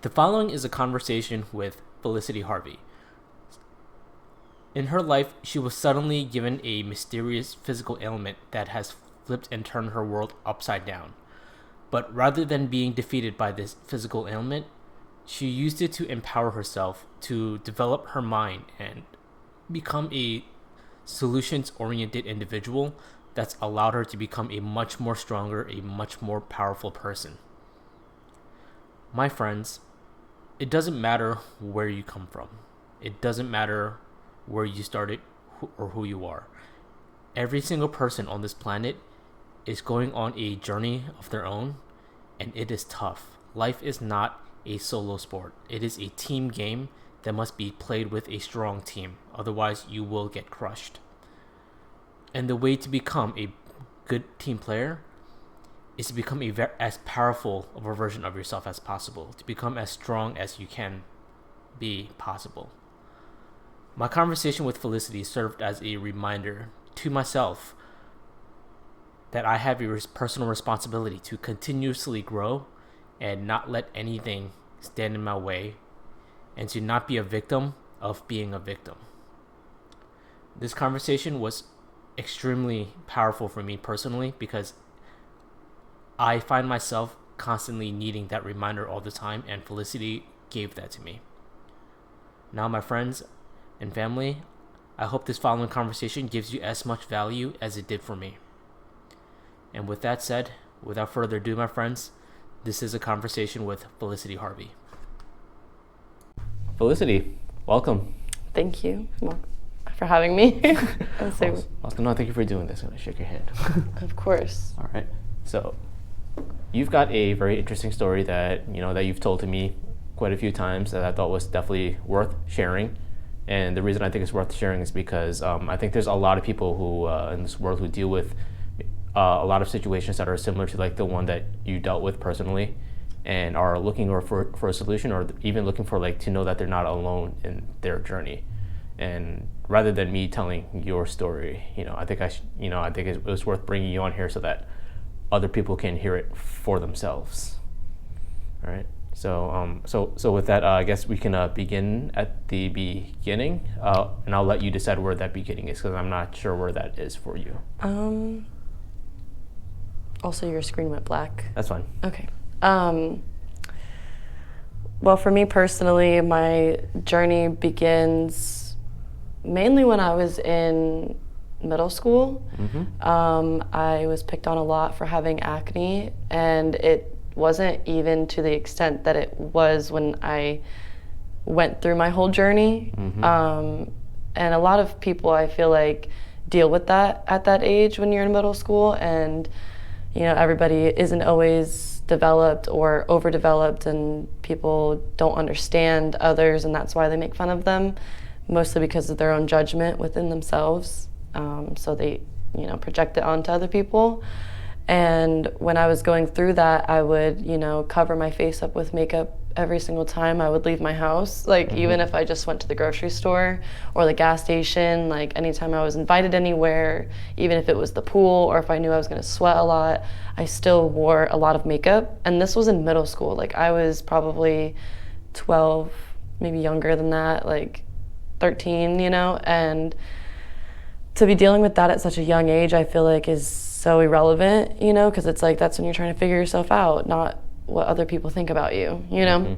The following is a conversation with Felicity Harvey. In her life, she was suddenly given a mysterious physical ailment that has flipped and turned her world upside down. But rather than being defeated by this physical ailment, she used it to empower herself to develop her mind and become a solutions-oriented individual that's allowed her to become a much more stronger, a much more powerful person. My friends, it doesn't matter where you come from. It doesn't matter where you started or who you are. Every single person on this planet is going on a journey of their own, and it is tough. Life is not a solo sport. It is a team game that must be played with a strong team. Otherwise, you will get crushed. And the way to become a good team player is to become as powerful of a version of yourself as possible, to become as strong as you can be possible. My conversation with Felicity served as a reminder to myself that I have a personal responsibility to continuously grow and not let anything stand in my way, and to not be a victim of being a victim. This conversation was extremely powerful for me personally because I find myself constantly needing that reminder all the time, and Felicity gave that to me. Now, my friends and family, I hope this following conversation gives you as much value as it did for me. And with that said, without further ado, my friends, this is a conversation with Felicity Harvey. Felicity, welcome. Thank you for having me. No, thank you for doing this. I'm going to shake your hand. Of course. All right. So, you've got a very interesting story that you've told to me quite a few times that I thought was definitely worth sharing. And the reason I think it's worth sharing is because I think there's a lot of people who in this world who deal with a lot of situations that are similar to like the one that you dealt with personally, and are looking for a solution, or even looking for like to know that they're not alone in their journey. And rather than me telling your story, I think it was worth bringing you on here so that other people can hear it for themselves. All right. So with that, I guess we can begin at the beginning, and I'll let you decide where that beginning is because I'm not sure where that is for you. Also, your screen went black. That's fine. Okay. Well, for me personally, my journey begins mainly when I was in middle school. Mm-hmm. I was picked on a lot for having acne, and it wasn't even to the extent that it was when I went through my whole journey. Mm-hmm. And a lot of people, I feel like, deal with that at that age when you're in middle school, and everybody isn't always developed or overdeveloped, and people don't understand others, and that's why they make fun of them, mostly because of their own judgment within themselves. So they, project it onto other people. And when I was going through that, I would, cover my face up with makeup every single time I would leave my house. Like, mm-hmm. Even if I just went to the grocery store or the gas station, like anytime I was invited anywhere, even if it was the pool or if I knew I was gonna sweat a lot, I still wore a lot of makeup. And this was in middle school. Like, I was probably 12, maybe younger than that, like 13, and to be dealing with that at such a young age, I feel like is so irrelevant, because it's like that's when you're trying to figure yourself out, not what other people think about you, Mm-hmm.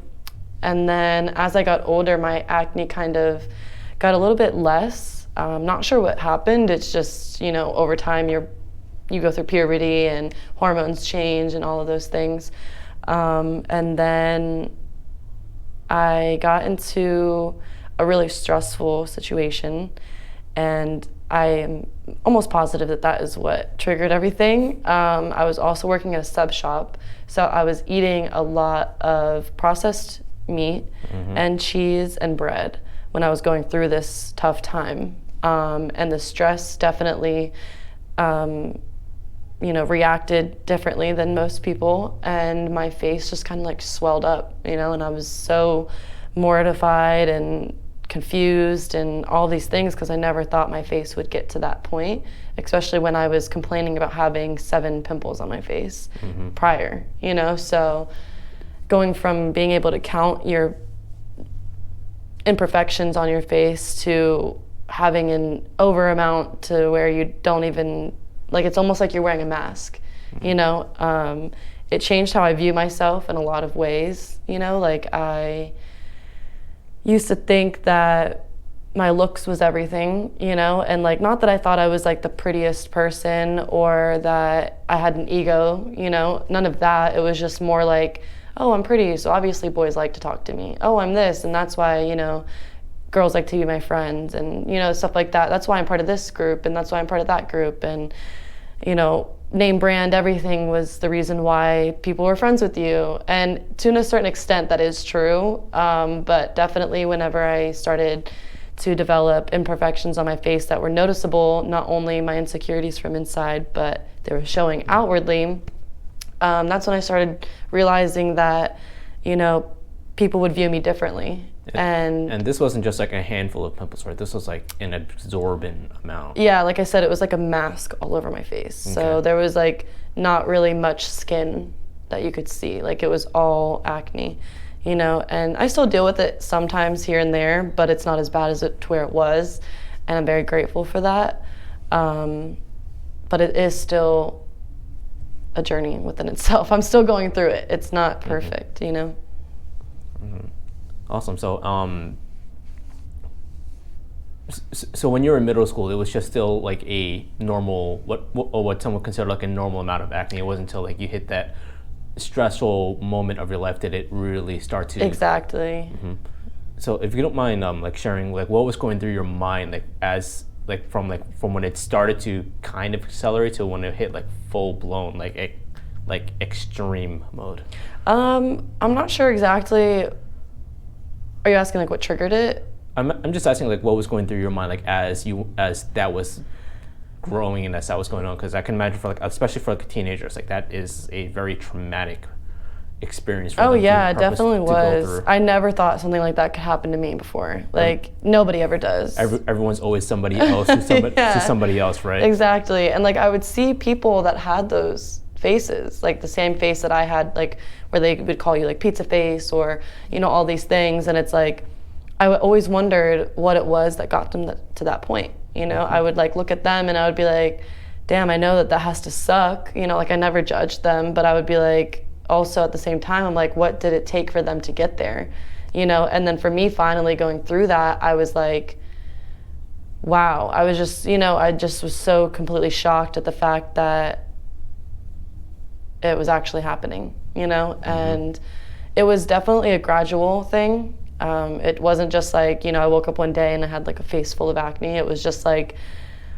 And then as I got older, my acne kind of got a little bit less. Not sure what happened. It's just, over time you go through puberty and hormones change and all of those things. And then I got into a really stressful situation, and I am almost positive that is what triggered everything. I was also working at a sub shop, so I was eating a lot of processed meat, mm-hmm. and cheese and bread when I was going through this tough time. And the stress definitely, reacted differently than most people, and my face just kind of like swelled up, and I was so mortified and confused and all these things because I never thought my face would get to that point, especially when I was complaining about having 7 pimples on my face, mm-hmm. prior, so going from being able to count your imperfections on your face to having an over amount to where you don't even, like, it's almost like you're wearing a mask, you know? It changed how I view myself in a lot of ways, you know? Like, I used to think that my looks was everything, you know? And, like, not that I thought I was, like, the prettiest person or that I had an ego, you know? None of that. It was just more like, oh, I'm pretty, so obviously boys like to talk to me. Oh, I'm this, and that's why, you know, girls like to be my friends, and, you know, stuff like that. That's why I'm part of this group, and that's why I'm part of that group. And, you know, name brand everything was the reason why people were friends with you. And to a certain extent, that is true. But definitely whenever I started to develop imperfections on my face that were noticeable, not only my insecurities from inside, but they were showing outwardly, that's when I started realizing that, you know, people would view me differently. And this wasn't just like a handful of pimples, right? This was like an absorbent amount. Yeah, like I said, it was like a mask all over my face. Okay. So there was like not really much skin that you could see. Like, it was all acne, you know, and I still deal with it sometimes here and there, but it's not as bad as it to where it was, and I'm very grateful for that. But it is still a journey within itself. I'm still going through it. It's not perfect, you know. Mm-hmm. Awesome. So when you were in middle school, it was just still like a normal, what some would consider like a normal amount of acne. It wasn't until like you hit that stressful moment of your life did it really start to. Exactly. Mm-hmm. So if you don't mind, like sharing, like what was going through your mind, like as from when it started to kind of accelerate to when it hit like full blown, like extreme mode. I'm not sure exactly. Are you asking like what triggered it? I'm just asking like what was going through your mind like as that was growing and as that was going on, because I can imagine for like, especially for like teenagers, like that is a very traumatic experience for them. Oh yeah, it definitely was. Go through. I never thought something like that could happen to me before. Like nobody ever does. Everyone's always somebody else to somebody else, right? Exactly. And like I would see people that had those faces, like the same face that I had, like where they would call you like pizza face or, you know, all these things. And it's like, I always wondered what it was that got them to that point. You know, I would like look at them and I would be like, damn, I know that has to suck. You know, like I never judged them, but I would be like, also at the same time, I'm like, what did it take for them to get there? You know, and then for me finally going through that, I was like, wow. I was just, you know, I just was so completely shocked at the fact that it was actually happening, you know, and it was definitely a gradual thing. It wasn't just like, you know, I woke up one day and I had like a face full of acne. It was just like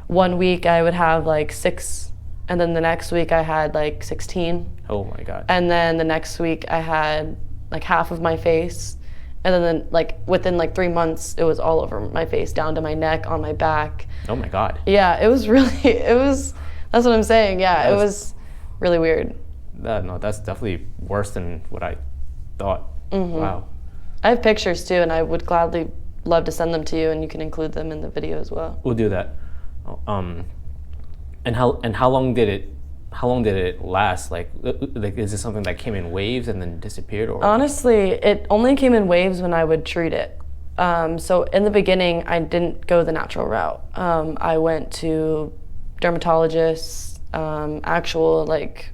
1 week I would have like 6, and then the next week I had like 16. Oh my God. And then the next week I had like half of my face. And then like within like 3 months, it was all over my face, down to my neck, on my back. Oh my God. Yeah, it was really, that's what I'm saying. Yeah, it was really weird. No, that's definitely worse than what I thought. Mm-hmm. Wow. I have pictures too, and I would gladly love to send them to you, and you can include them in the video as well. We'll do that. And how long did it last? Like is this something that came in waves and then disappeared, or? Honestly, it only came in waves when I would treat it. So in the beginning, I didn't go the natural route. I went to dermatologists, actual like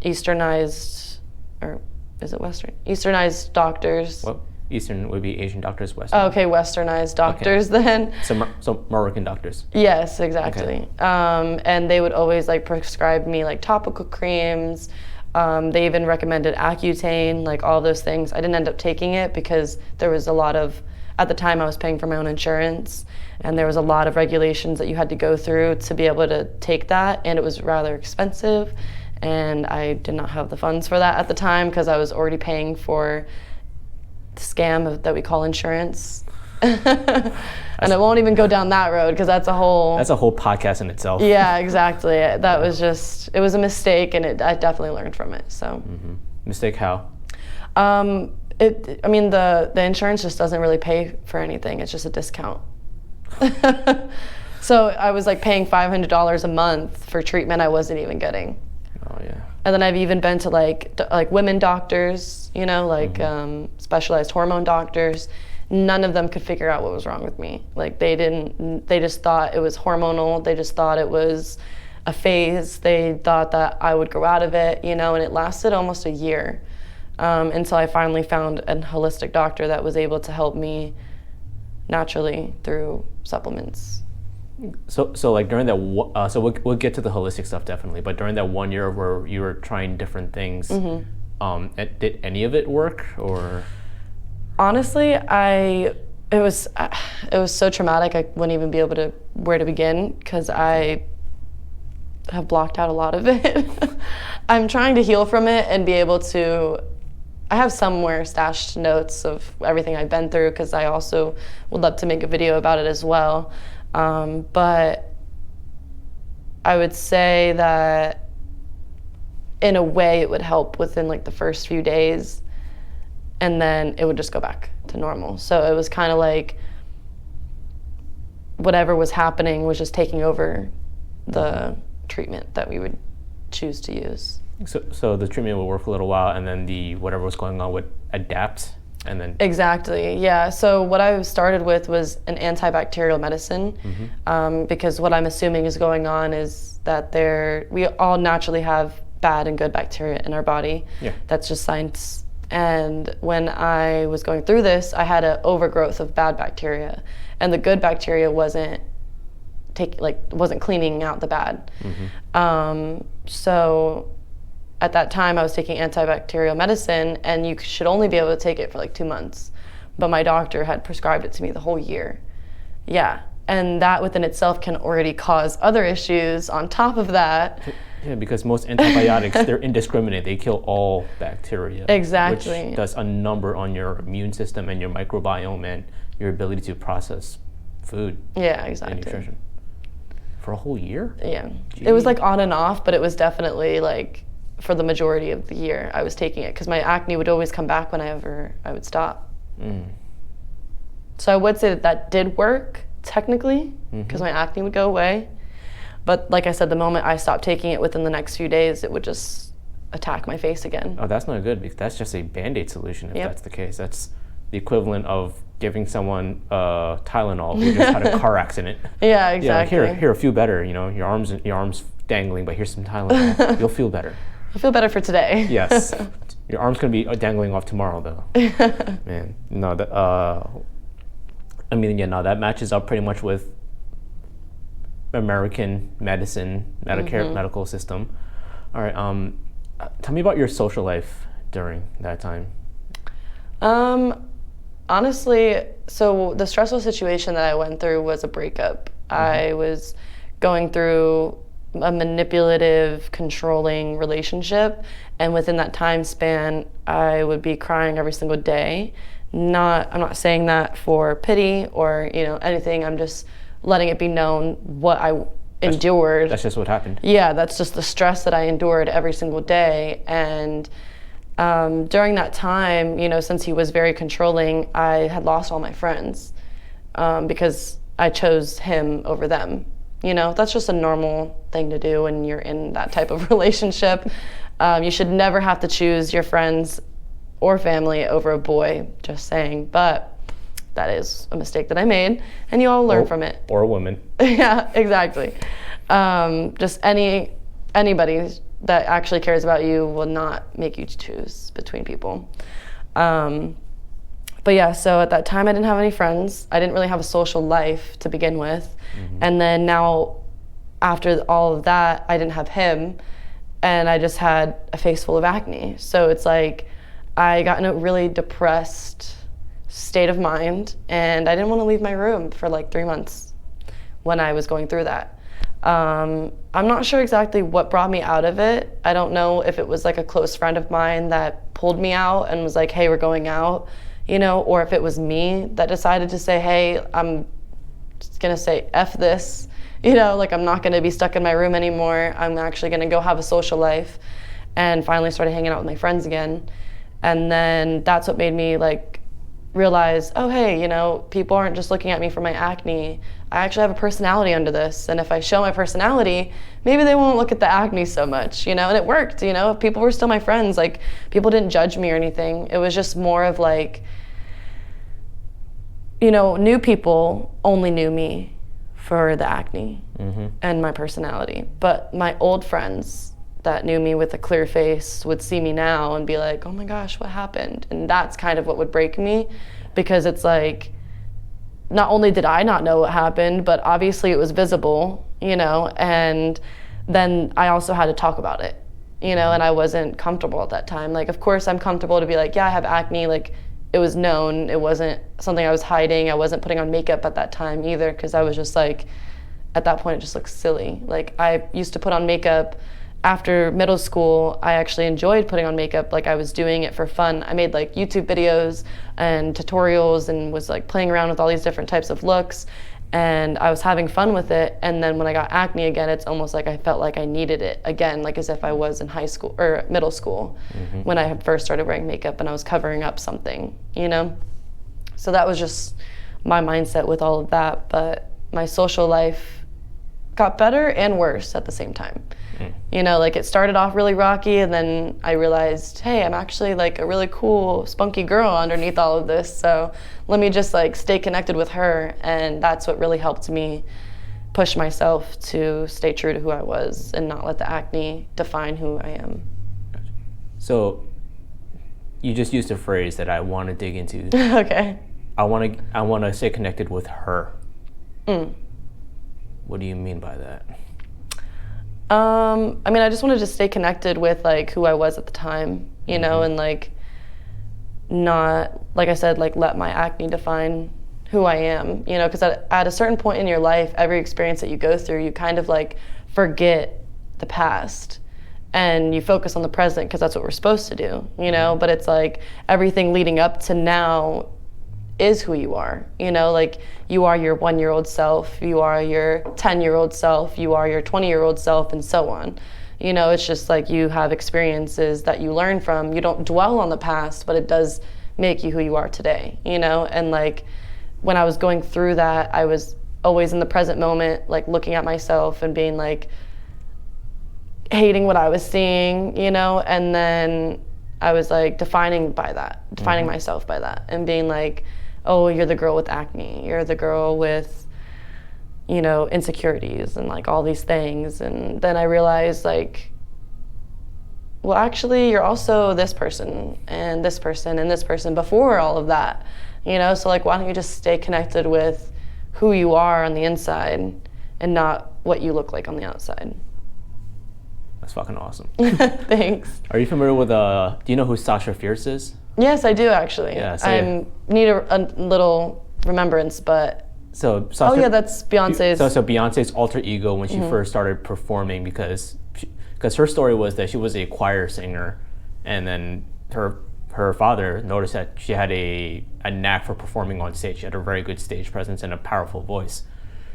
Easternized, or is it Western? Easternized doctors. Well, Eastern would be Asian doctors, Western. Oh, okay, Westernized doctors then. So Moroccan doctors. Yes, exactly. Okay. And they would always like prescribe me like topical creams. They even recommended Accutane, like all those things. I didn't end up taking it because there was a lot of, at the time I was paying for my own insurance, and there was a lot of regulations that you had to go through to be able to take that, and it was rather expensive. And I did not have the funds for that at the time because I was already paying for the scam that we call insurance. And I won't even go down that road because that's a whole podcast in itself. Yeah, exactly. That was just, it was a mistake, and I definitely learned from it. So Mistake how? The insurance just doesn't really pay for anything. It's just a discount. So I was like paying $500 a month for treatment I wasn't even getting. Oh yeah. And then I've even been to like women doctors, you know, like specialized hormone doctors. None of them could figure out what was wrong with me. Like they just thought it was hormonal. They just thought it was a phase. They thought that I would grow out of it, you know, and it lasted almost a year until I finally found a holistic doctor that was able to help me naturally through supplements. So like during that, so we'll get to the holistic stuff definitely, but during that 1 year where you were trying different things, did any of it work or? Honestly, it was so traumatic. I wouldn't even be able to where to begin because I have blocked out a lot of it. I'm trying to heal from it and be able to. I have somewhere stashed notes of everything I've been through because I also would love to make a video about it as well. But I would say that in a way it would help within like the first few days and then it would just go back to normal. So it was kind of like whatever was happening was just taking over the treatment that we would choose to use. So the treatment would work for a little while and then whatever was going on would adapt and then... Exactly, yeah. So what I started with was an antibacterial medicine because what I'm assuming is going on is that we all naturally have bad and good bacteria in our body. Yeah. That's just science. And when I was going through this, I had an overgrowth of bad bacteria and the good bacteria wasn't cleaning out the bad. So at that time, I was taking antibacterial medicine, and you should only be able to take it for like 2 months. But my doctor had prescribed it to me the whole year. Yeah, and that within itself can already cause other issues on top of that. Yeah, because most antibiotics, they're indiscriminate. They kill all bacteria. Exactly. Which does a number on your immune system and your microbiome and your ability to process food. Yeah, exactly. And nutrition. For a whole year? Yeah. Jeez. It was like on and off, but it was definitely like for the majority of the year I was taking it because my acne would always come back whenever I would stop. So I would say that did work technically because my acne would go away. But like I said, the moment I stopped taking it within the next few days, it would just attack my face again. Oh, that's not good because that's just a Band-Aid solution if that's the case. That's the equivalent of giving someone Tylenol who just had a car accident. Yeah, exactly. Yeah, here, feel better. You know, your arm's dangling, but here's some Tylenol. You'll feel better. I feel better for today. Yes. Your arm's gonna be dangling off tomorrow, though. Man, no, that. That matches up pretty much with American Medicare medical system. All right. Tell me about your social life during that time. Honestly, so the stressful situation that I went through was a breakup. I was going through a manipulative, controlling relationship, and within that time span, I would be crying every single day. I'm not saying that for pity or anything. I'm just letting it be known what I endured. That's just what happened. Yeah, that's just the stress that I endured every single day. And during that time, since he was very controlling, I had lost all my friends because I chose him over them. That's just a normal thing to do when you're in that type of relationship. You should never have to choose your friends or family over a boy, just saying. But that is a mistake that I made, and you all learn from it. Or a woman. Yeah, exactly. Just anybody that actually cares about you will not make you choose between people. But yeah, so at that time I didn't have any friends. I didn't really have a social life to begin with. And then now, after all of that, I didn't have him, and I just had a face full of acne. So it's like I got in a really depressed state of mind, and I didn't want to leave my room for like 3 months when I was going through that. I'm not sure exactly what brought me out of it. I don't know if it was like a close friend of mine that pulled me out and was like, hey, we're going out, or if it was me that decided to say, hey, I'm just gonna say F this, like I'm not gonna be stuck in my room anymore. I'm actually gonna go have a social life, and finally started hanging out with my friends again. And then that's what made me like realize, oh, hey, you know, people aren't just looking at me for my acne. I actually have a personality under this. And if I show my personality, maybe they won't look at the acne so much, you know? And it worked, you know? People were still my friends. Like, people didn't judge me or anything. It was just more of like, you know, new people only knew me for the acne and my personality. But my old friends that knew me with a clear face would see me now and be like, oh my gosh, what happened? And that's kind of what would break me, because it's like, not only did I not know what happened, but obviously it was visible, you know, and then I also had to talk about it, you know, and I wasn't comfortable at that time. Like, of course I'm comfortable to be like, yeah, I have acne. Like, it was known. It wasn't something I was hiding. I wasn't putting on makeup at that time either, because I was just like, at that point it just looked silly. Like, I used to put on makeup after middle school. I actually enjoyed putting on makeup. Like, I was doing it for fun. I made like YouTube videos and tutorials and was like playing around with all these different types of looks, and I was having fun with it. And then when I got acne again, it's almost like I felt like I needed it again, like as if I was in high school or middle school when I had first started wearing makeup and I was covering up something, you know? So that was just my mindset with all of that. But my social life got better and worse at the same time. You know, like, it started off really rocky, and then I realized, hey, I'm actually like a really cool, spunky girl underneath all of this. So let me just like stay connected with her. And that's what really helped me push myself to stay true to who I was and not let the acne define who I am. So you just used a phrase that I want to dig into. Okay. I want to stay connected with her. What do you mean by that? I mean, I just wanted to stay connected with like who I was at the time, you know, and like not, like I said, like let my acne define who I am, you know, because at a certain point in your life, every experience that you go through, you kind of like forget the past and you focus on the present, because that's what we're supposed to do, you know, but it's like everything leading up to now is who you are, you know, like you are your 1-year-old self, you are your 10-year-old self, you are your 20-year-old self, and so on. You know, it's just like you have experiences that you learn from. You don't dwell on the past, but it does make you who you are today, you know? And like when I was going through that, I was always in the present moment, like looking at myself and being like hating what I was seeing, you know? And then I was like defining myself by that, and being like, oh, you're the girl with acne, you're the girl with, you know, insecurities and like all these things. And then I realized like, well, actually you're also this person and this person and this person before all of that, you know? So like, why don't you just stay connected with who you are on the inside and not what you look like on the outside. That's fucking awesome. Thanks. Are you familiar with, do you know who Sasha Fierce is? Yes, I do actually. Yeah, so I need a little remembrance, but... So Sasha, oh yeah, that's Beyonce's... So Beyonce's alter ego when she first started performing, because her story was that she was a choir singer, and then her father noticed that she had a knack for performing on stage. She had a very good stage presence and a powerful voice.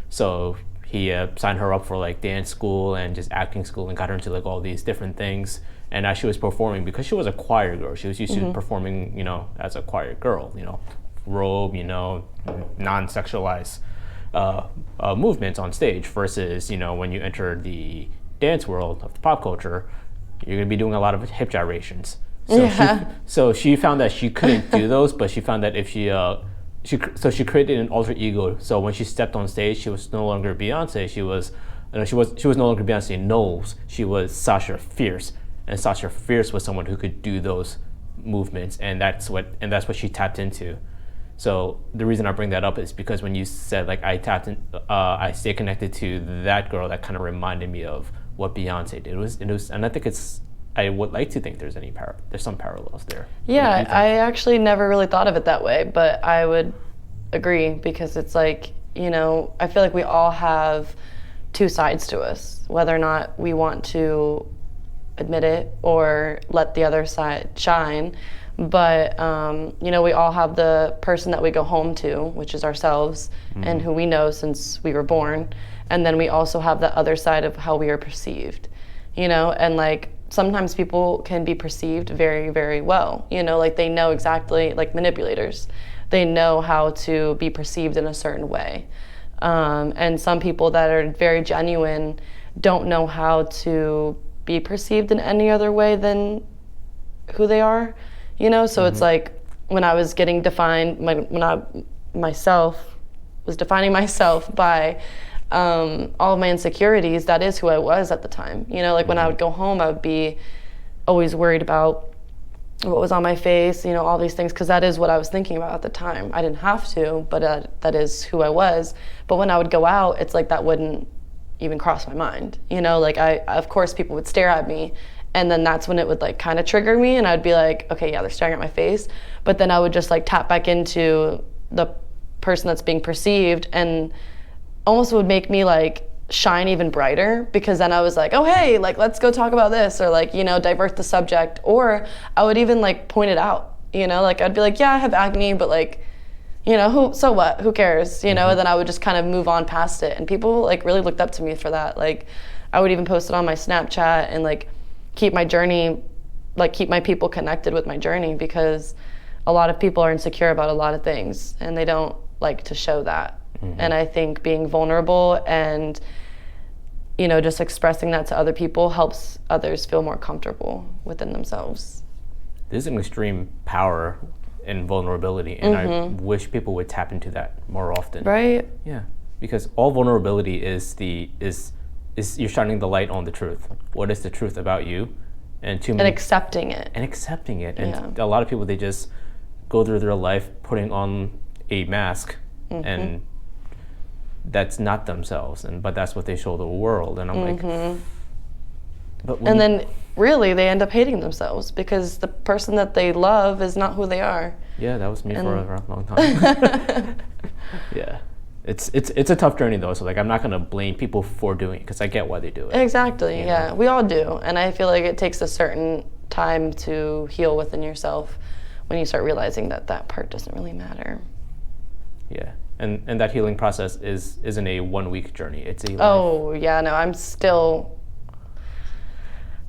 So he signed her up for like dance school and just acting school, and got her into like all these different things. And as she was performing, because she was a choir girl, she was used to performing, you know, as a choir girl, you know, robe, you know, non-sexualized movements on stage, versus, you know, when you enter the dance world of the pop culture, you're going to be doing a lot of hip gyrations. So she found that she couldn't do those, but she found that if she created an alter ego. So when she stepped on stage, she was no longer Beyonce. She was no longer Beyonce Knowles. She was Sasha Fierce. And Sasha Fierce was someone who could do those movements, and that's what she tapped into. So the reason I bring that up is because when you said like I stay connected to that girl, that kind of reminded me of what Beyonce did. It was, and I think I would like to think there's some parallels there. Yeah, I actually never really thought of it that way, but I would agree, because it's like, you know, I feel like we all have two sides to us, whether or not we want to admit it or let the other side shine. But you know, we all have the person that we go home to, which is ourselves, and who we know since we were born. And then we also have the other side of how we are perceived, you know? And like, sometimes people can be perceived very, very well. You know, like they know exactly, like manipulators, they know how to be perceived in a certain way. And some people that are very genuine don't know how to be perceived in any other way than who they are, you know? So it's like when I was getting defined, when I was defining myself by all of my insecurities, that is who I was at the time. You know, like when I would go home, I would be always worried about what was on my face, you know, all these things, because that is what I was thinking about at the time. I didn't have to, but that is who I was. But when I would go out, it's like that wouldn't even cross my mind. You know, like of course people would stare at me, and then that's when it would like kind of trigger me, and I'd be like, okay, yeah, they're staring at my face. But then I would just like tap back into the person that's being perceived, and almost would make me like shine even brighter, because then I was like, oh hey, like let's go talk about this, or like, you know, divert the subject. Or I would even like point it out, you know, like I'd be like, yeah, I have acne, but like, you know, so what, who cares, you know? And then I would just kind of move on past it, and people like really looked up to me for that. Like I would even post it on my Snapchat and like keep my journey, like keep my people connected with my journey, because a lot of people are insecure about a lot of things and they don't like to show that. And I think being vulnerable and, you know, just expressing that to other people helps others feel more comfortable within themselves. There's an extreme power in vulnerability, and I wish people would tap into that more often. Right? Yeah, because all vulnerability is you're shining the light on the truth. What is the truth about you? And accepting it. And a lot of people, they just go through their life putting on a mask, and that's not themselves, but that's what they show the world. And I'm like, but then really they end up hating themselves because the person that they love is not who they are. Yeah, that was me for a long time. Yeah, it's a tough journey though. So like, I'm not gonna blame people for doing it, because I get why they do it. Exactly. Yeah, we all do, and I feel like it takes a certain time to heal within yourself when you start realizing that part doesn't really matter. Yeah. And that healing process isn't a 1 week journey. It's a life. Oh yeah, no, I'm still,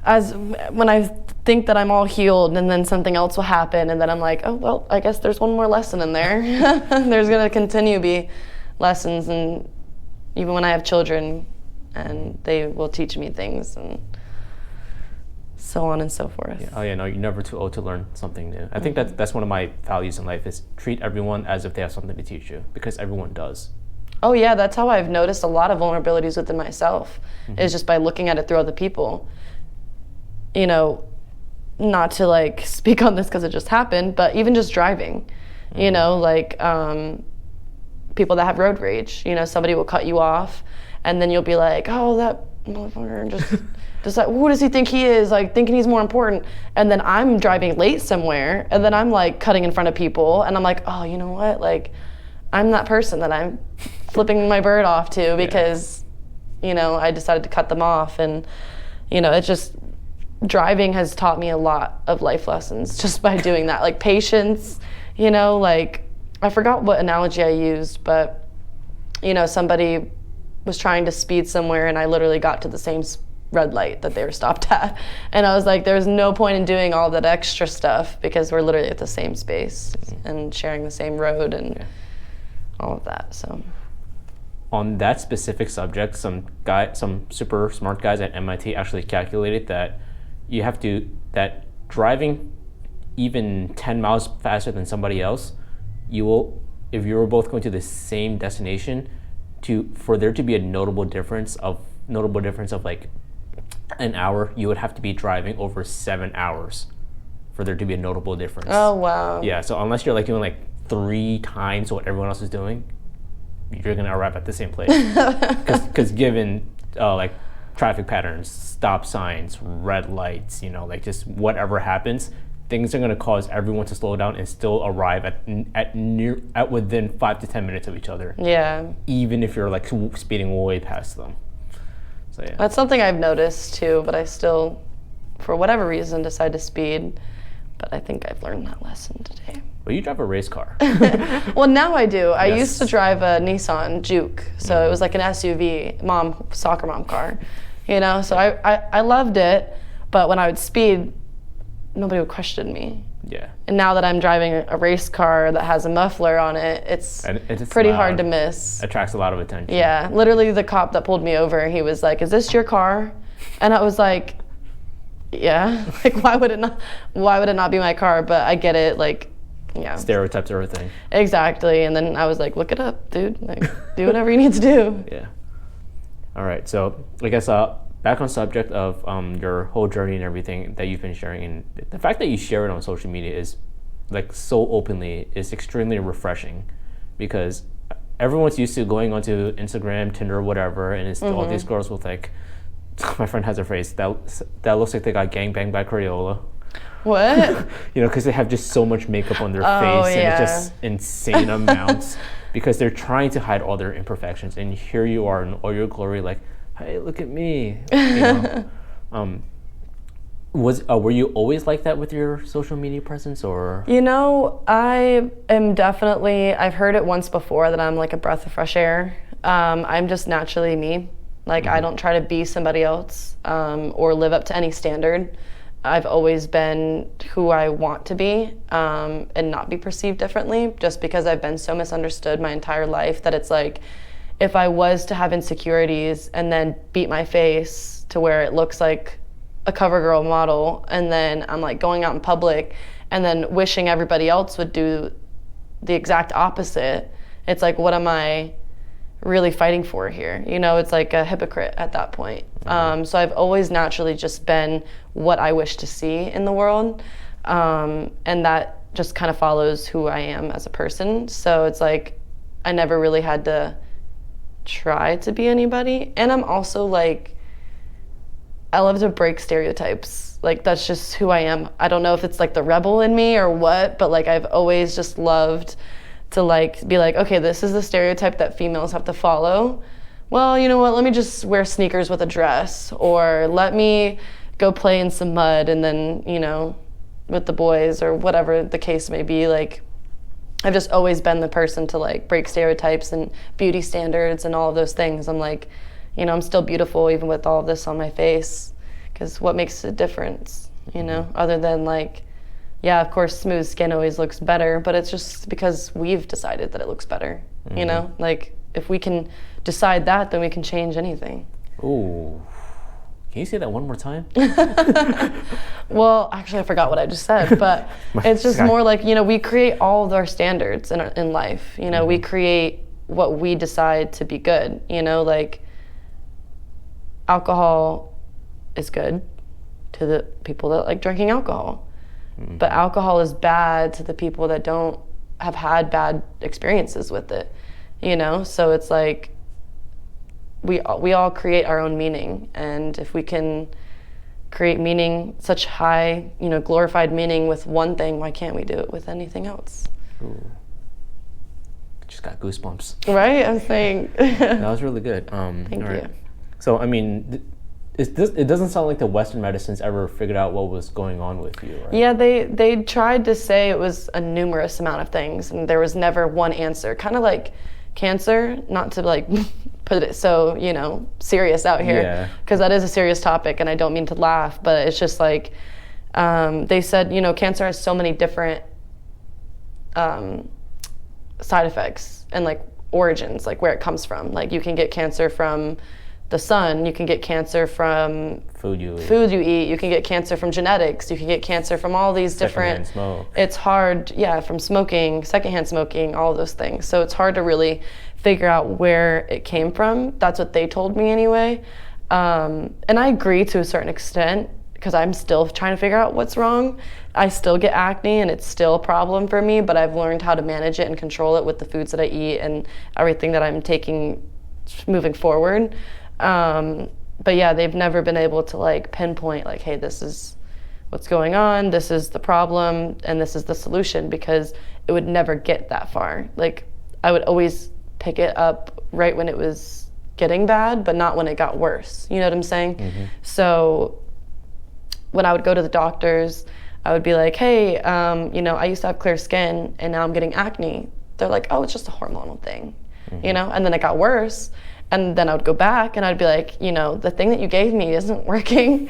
when I think that I'm all healed, and then something else will happen, and then I'm like, oh well, I guess there's one more lesson in there. There's gonna continue to be lessons, and even when I have children, and they will teach me things, and so on and so forth. Yeah. Oh yeah, no, you're never too old to learn something new. I think that's one of my values in life, is treat everyone as if they have something to teach you, because everyone does. Oh yeah, that's how I've noticed a lot of vulnerabilities within myself, is just by looking at it through other people. You know, not to like speak on this because it just happened, but even just driving, you know, like people that have road rage, you know, somebody will cut you off, and then you'll be like, oh, that motherfucker just like, who does he think he is? Like, thinking he's more important. And then I'm driving late somewhere, and then I'm like cutting in front of people, and I'm like, oh, you know what? Like, I'm that person that I'm flipping my bird off to, because, you know, I decided to cut them off. And, you know, it's just, driving has taught me a lot of life lessons just by doing that. Like patience, you know, like, I forgot what analogy I used, but, you know, somebody was trying to speed somewhere, and I literally got to the same red light that they were stopped at. And I was like, there's no point in doing all that extra stuff, because we're literally at the same space and sharing the same road and all of that. So on that specific subject, some super smart guys at MIT actually calculated that that driving even 10 miles faster than somebody else, if you were both going to the same destination, for there to be a notable difference of like an hour, you would have to be driving over 7 hours for there to be a notable difference. Oh wow. Yeah, so unless you're like doing like 3 times what everyone else is doing, you're gonna arrive at the same place. Because given like traffic patterns, stop signs, red lights, you know, like just whatever happens, things are gonna cause everyone to slow down and still arrive at within 5 to 10 minutes of each other. Yeah. Even if you're like speeding way past them. So yeah. That's something I've noticed too, but I still, for whatever reason, decide to speed. But I think I've learned that lesson today. Well, you drive a race car. Well, now I do. I used to drive a Nissan Juke, so it was like an SUV, soccer mom car, you know. So I loved it, But when I would speed, nobody would question me. Yeah. And now that I'm driving a race car that has a muffler on it, it's pretty hard to miss. Attracts a lot of attention. Yeah, literally the cop that pulled me over, he was like, "Is this your car?" And I was like, "Yeah." Like, why would it not be my car? But I get it, like, yeah. Stereotypes everything. Exactly. And then I was like, "Look it up, dude. Like, do whatever you need to do." Yeah. All right. So I guess back on subject of your whole journey and everything that you've been sharing, and the fact that you share it on social media is like so openly is extremely refreshing, because everyone's used to going onto Instagram, Tinder, whatever, and it's all these girls with like, my friend has a phrase that looks like they got gangbanged by Crayola. What? You know, because they have just so much makeup on their face, and it's just insane amounts, because they're trying to hide all their imperfections, and here you are in all your glory, like, hey, look at me. You know? Were you always like that with your social media presence, or? You know, I am definitely, I've heard it once before that I'm like a breath of fresh air. I'm just naturally me. Like, I don't try to be somebody else or live up to any standard. I've always been who I want to be and not be perceived differently, just because I've been so misunderstood my entire life that it's like, if I was to have insecurities and then beat my face to where it looks like a CoverGirl model, and then I'm like going out in public and then wishing everybody else would do the exact opposite, it's like, what am I really fighting for here? You know, it's like a hypocrite at that point. So I've always naturally just been what I wish to see in the world, and that just kind of follows who I am as a person. So it's like, I never really had to try to be anybody. And I'm also like, I love to break stereotypes. Like, that's just who I am. I don't know if it's like the rebel in me or what, but like, I've always just loved to like be like, okay, this is the stereotype that females have to follow. Well, you know what, let me just wear sneakers with a dress, or let me go play in some mud and then, you know, with the boys, or whatever the case may be. Like, I've just always been the person to like break stereotypes and beauty standards and all of those things. I'm like, you know, I'm still beautiful even with all of this on my face, because what makes a difference, you know, other than like, yeah, of course, smooth skin always looks better, but it's just because we've decided that it looks better, you know? Like, if we can decide that, then we can change anything. Ooh. Can you say that one more time? Well, actually, I forgot what I just said, but it's just more like, you know, we create all of our standards in life. You know, we create what we decide to be good. You know, like, alcohol is good to the people that like drinking alcohol. But alcohol is bad to the people that don't have had bad experiences with it. You know, so it's like, we all create our own meaning, and if we can create meaning, such high, you know, glorified meaning with one thing, why can't we do it with anything else? Ooh. Just got goosebumps. Right? I'm saying. That was really good. Thank you. So, I mean, it doesn't sound like the Western medicines ever figured out what was going on with you, right? Yeah, they tried to say it was a numerous amount of things, and there was never one answer. Kind of like cancer, not to like put it so, you know, serious out here, because that is a serious topic, and I don't mean to laugh, but it's just like, they said, you know, cancer has so many different side effects and like origins, like where it comes from. Like, you can get cancer from the sun, you can get cancer from food you eat, you can get cancer from genetics, you can get cancer from all these different, smoke. It's hard, from smoking, secondhand smoking, all of those things. So it's hard to really figure out where it came from. That's what they told me anyway. And I agree to a certain extent, because I'm still trying to figure out what's wrong. I still get acne and it's still a problem for me, but I've learned how to manage it and control it with the foods that I eat and everything that I'm taking moving forward. But yeah, they've never been able to like pinpoint like, hey, this is what's going on, this is the problem, and this is the solution, because it would never get that far. Like, I would always pick it up right when it was getting bad, but not when it got worse. You know what I'm saying? So when I would go to the doctors, I would be like, hey, you know, I used to have clear skin and now I'm getting acne. They're like, oh, it's just a hormonal thing, you know? And then it got worse. And then I would go back and I'd be like, you know, the thing that you gave me isn't working.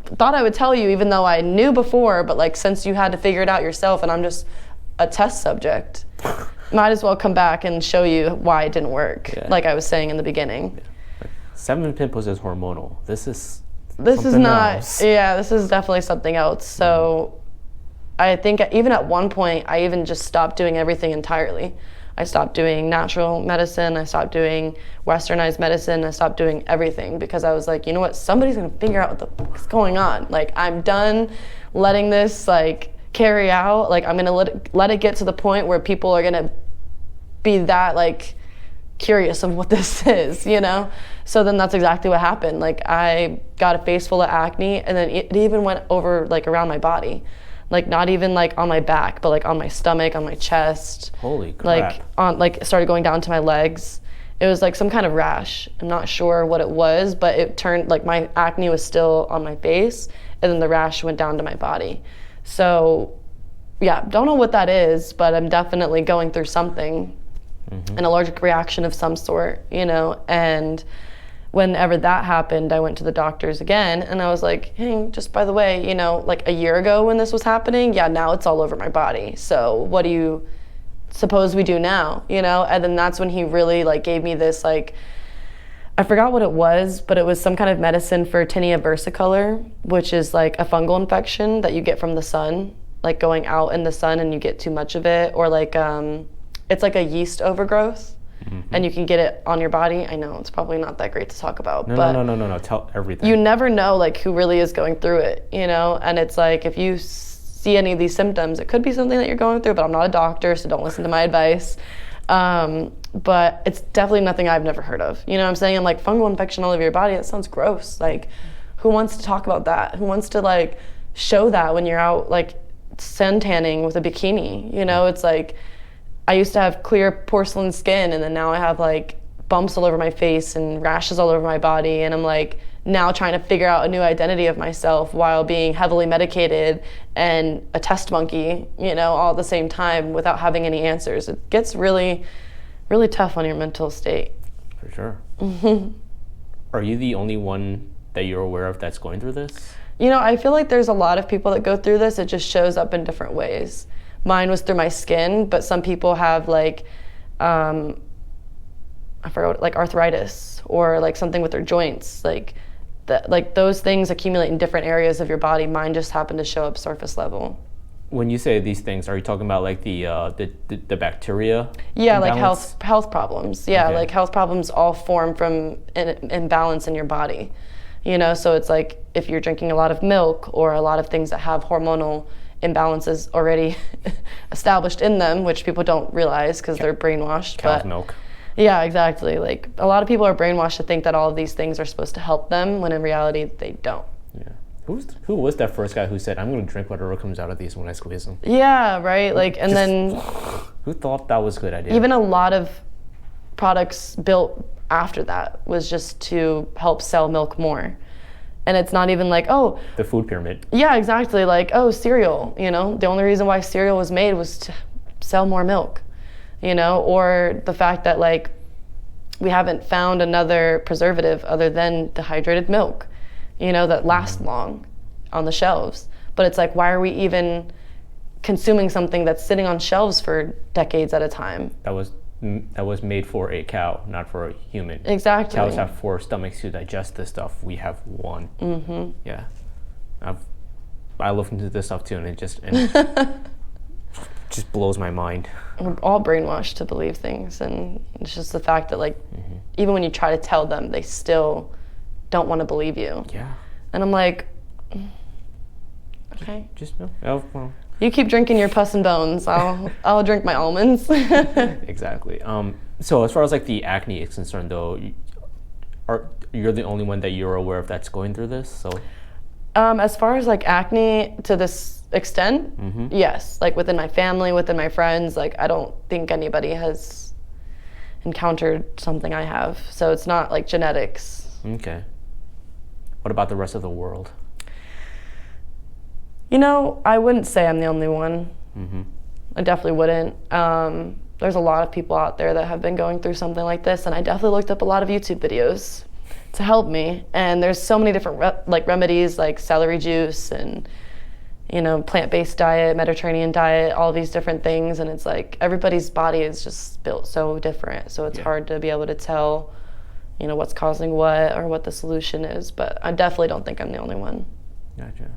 thought I would tell you, even though I knew before, but like since you had to figure it out yourself and I'm just a test subject, might as well come back and show you why it didn't work, like I was saying in the beginning. Yeah. 7 pimples is hormonal. This is not else. Yeah, this is definitely something else. So I think even at one point I even just stopped doing everything entirely. I stopped doing natural medicine, I stopped doing westernized medicine, I stopped doing everything because I was like, you know what, somebody's gonna figure out what the fuck's going on. Like, I'm done letting this like carry out. Like, I'm gonna let it get to the point where people are gonna be that like curious of what this is, you know? So then that's exactly what happened. Like, I got a face full of acne, and then it even went over like around my body. Like, not even like on my back, but like on my stomach, on my chest. Holy crap. Like it started going down to my legs. It was like some kind of rash. I'm not sure what it was, but it turned, like, my acne was still on my face, and then the rash went down to my body. So yeah, don't know what that is, but I'm definitely going through something, an allergic reaction of some sort, you know. And whenever that happened, I went to the doctors again, and I was like, hey, just by the way, you know, like a year ago when this was happening, yeah, now it's all over my body. So what do you suppose we do now, you know? And then that's when he really like gave me this, like, I forgot what it was, but it was some kind of medicine for tinea versicolor, which is like a fungal infection that you get from the sun, like going out in the sun and you get too much of it, or like it's like a yeast overgrowth. And you can get it on your body. I know it's probably not that great to talk about, but no, tell everything. You never know like who really is going through it, you know? And it's like, if you see any of these symptoms, it could be something that you're going through, but I'm not a doctor, so don't listen to my advice. But it's definitely nothing I've never heard of. You know what I'm saying? And like, fungal infection all over your body, that sounds gross. Like, who wants to talk about that? Who wants to like show that when you're out like sun tanning with a bikini? You know, it's like, I used to have clear porcelain skin, and then now I have like bumps all over my face and rashes all over my body, and I'm like now trying to figure out a new identity of myself while being heavily medicated and a test monkey, you know, all at the same time without having any answers. It gets really, really tough on your mental state. For sure. Are you the only one that you're aware of that's going through this? You know, I feel like there's a lot of people that go through this. It just shows up in different ways. Mine was through my skin, but some people have like, I forgot, like arthritis or like something with their joints. Like those things accumulate in different areas of your body. Mine just happened to show up surface level. When you say these things, are you talking about like the bacteria? Yeah, imbalance? like health problems. Yeah, Okay. like health problems all form from an imbalance in your body. You know, so it's like if you're drinking a lot of milk or a lot of things that have hormonal imbalances already established in them, which people don't realize because they're brainwashed. Cow's milk. Yeah, exactly. Like, a lot of people are brainwashed to think that all of these things are supposed to help them, when in reality they don't. Yeah. Who was that first guy who said, I'm going to drink whatever comes out of these when I squeeze them? Yeah, right. Like, and then who thought that was a good idea? even a lot of products built after that was just to help sell milk more. And it's not even like, oh, the food pyramid. yeah, exactly. Like, oh, cereal, you know, the only reason why cereal was made was to sell more milk, you know, or the fact that like we haven't found another preservative other than dehydrated milk, you know, that lasts long on the shelves. But it's like, why are we even consuming something that's sitting on shelves for decades at a time? That was made for a cow, not for a human. Exactly. Cows have 4 stomachs to digest this stuff. We have 1. Yeah. I look into this stuff too, and it just blows my mind. We're all brainwashed to believe things, and it's just the fact that like even when you try to tell them, they still don't want to believe you. Yeah. And I'm like, okay, well. You keep drinking your pus and bones. I'll drink my almonds. Exactly. So as far as like the acne is concerned, though, you're the only one that you're aware of that's going through this. So, as far as like acne to this extent, yes. Like within my family, within my friends, like I don't think anybody has encountered something I have. So it's not like genetics. Okay. What about the rest of the world? You know, I wouldn't say I'm the only one. I definitely wouldn't. There's a lot of people out there that have been going through something like this, and I definitely looked up a lot of YouTube videos. to help me. And there's so many different remedies like celery juice and plant-based diet, Mediterranean diet, all these different things. And it's like everybody's body is just built so different. So it's hard to be able to tell, what's causing what or what the solution is. But I definitely don't think I'm the only one. Gotcha.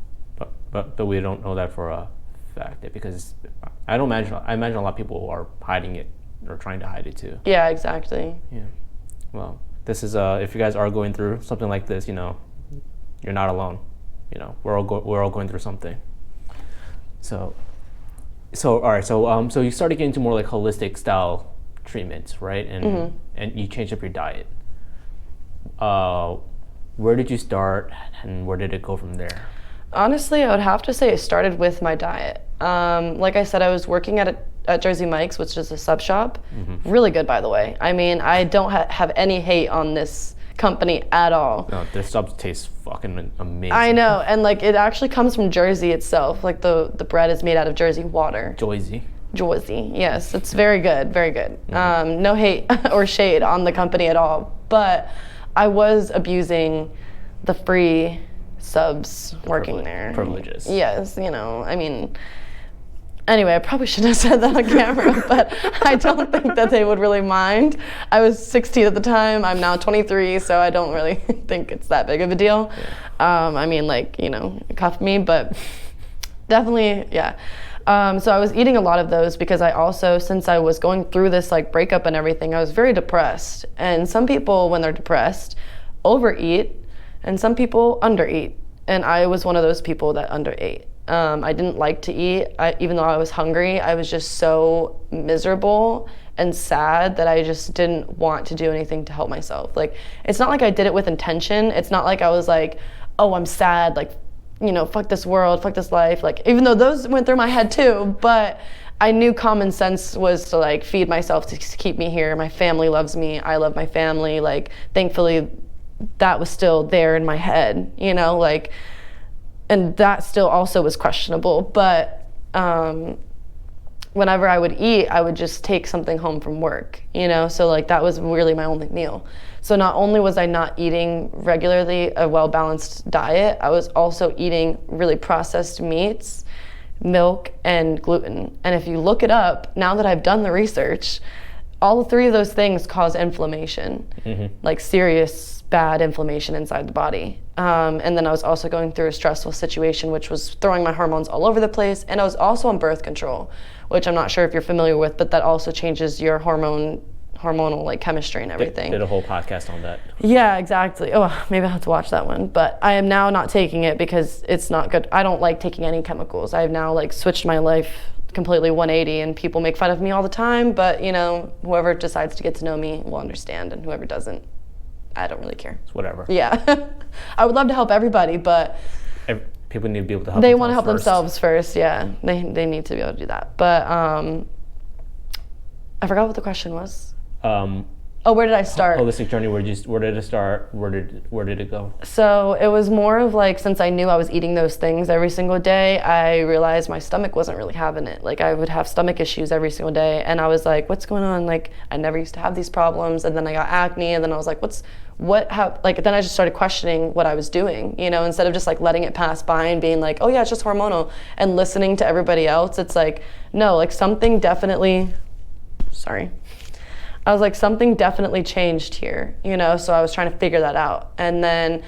But we don't know that for a fact, because I imagine a lot of people are hiding it or trying to hide it too. Yeah, exactly. Yeah. Well, this is if you guys are going through something like this, you're not alone. We're all going through something. So all right. So you started getting into more like holistic style treatments, right? And and you changed up your diet. Where did you start, and where did it go from there? Honestly, I would have to say it started with my diet. Like I said, I was working at Jersey Mike's, which is a sub shop. Really good, by the way. I mean, I don't have any hate on this company at all. No, their subs taste fucking amazing. I know, and like it actually comes from Jersey itself. Like the bread is made out of Jersey water. Jersey, yes, it's very good, very good. No hate or shade on the company at all, but I was abusing the free subs working there. Privileges. Yes, I mean, anyway, I probably shouldn't have said that on camera, but I don't think that they would really mind. I was 16 at the time. I'm now 23, so I don't really think it's that big of a deal. Yeah. I mean, cuff me, but definitely, yeah. So I was eating a lot of those because I also, since I was going through this breakup and everything, I was very depressed. And some people, when they're depressed, overeat, and some people undereat. And I was one of those people that underate. I didn't like to eat. Even though I was hungry, I was just so miserable and sad that I just didn't want to do anything to help myself. Like, it's not like I did it with intention. It's not like I was like, oh, I'm sad, fuck this world, fuck this life. Even though those went through my head too, but I knew common sense was to feed myself to keep me here. My family loves me. I love my family. Thankfully, that was still there in my head, and that still also was questionable. But whenever I would eat, I would just take something home from work, so that was really my only meal. So not only was I not eating regularly a well-balanced diet, I was also eating really processed meats, milk, and gluten. And if you look it up, now that I've done the research, all three of those things cause inflammation, serious bad inflammation inside the body. And then I was also going through a stressful situation, which was throwing my hormones all over the place. And I was also on birth control, which I'm not sure if you're familiar with, but that also changes your hormonal chemistry and everything. Did a whole podcast on that. Yeah, exactly. Oh, maybe I'll have to watch that one. But I am now not taking it because it's not good. I don't like taking any chemicals. I've now switched my life completely 180, and people make fun of me all the time, but whoever decides to get to know me will understand, and whoever doesn't, I don't really care. It's whatever. Yeah. I would love to help everybody, but people need to be able to help themselves. They want to help themselves first, yeah. They need to be able to do that. But I forgot what the question was. Where did I start? Holistic journey. Where did it start? Where did it go? So it was more of since I knew I was eating those things every single day, I realized my stomach wasn't really having it. I would have stomach issues every single day, and I was like, what's going on? I never used to have these problems, and then I got acne, and then I was like, then I just started questioning what I was doing, instead of just letting it pass by and being like, oh yeah, it's just hormonal, and listening to everybody else. It's no, something definitely, sorry. I was something definitely changed here, so I was trying to figure that out. And then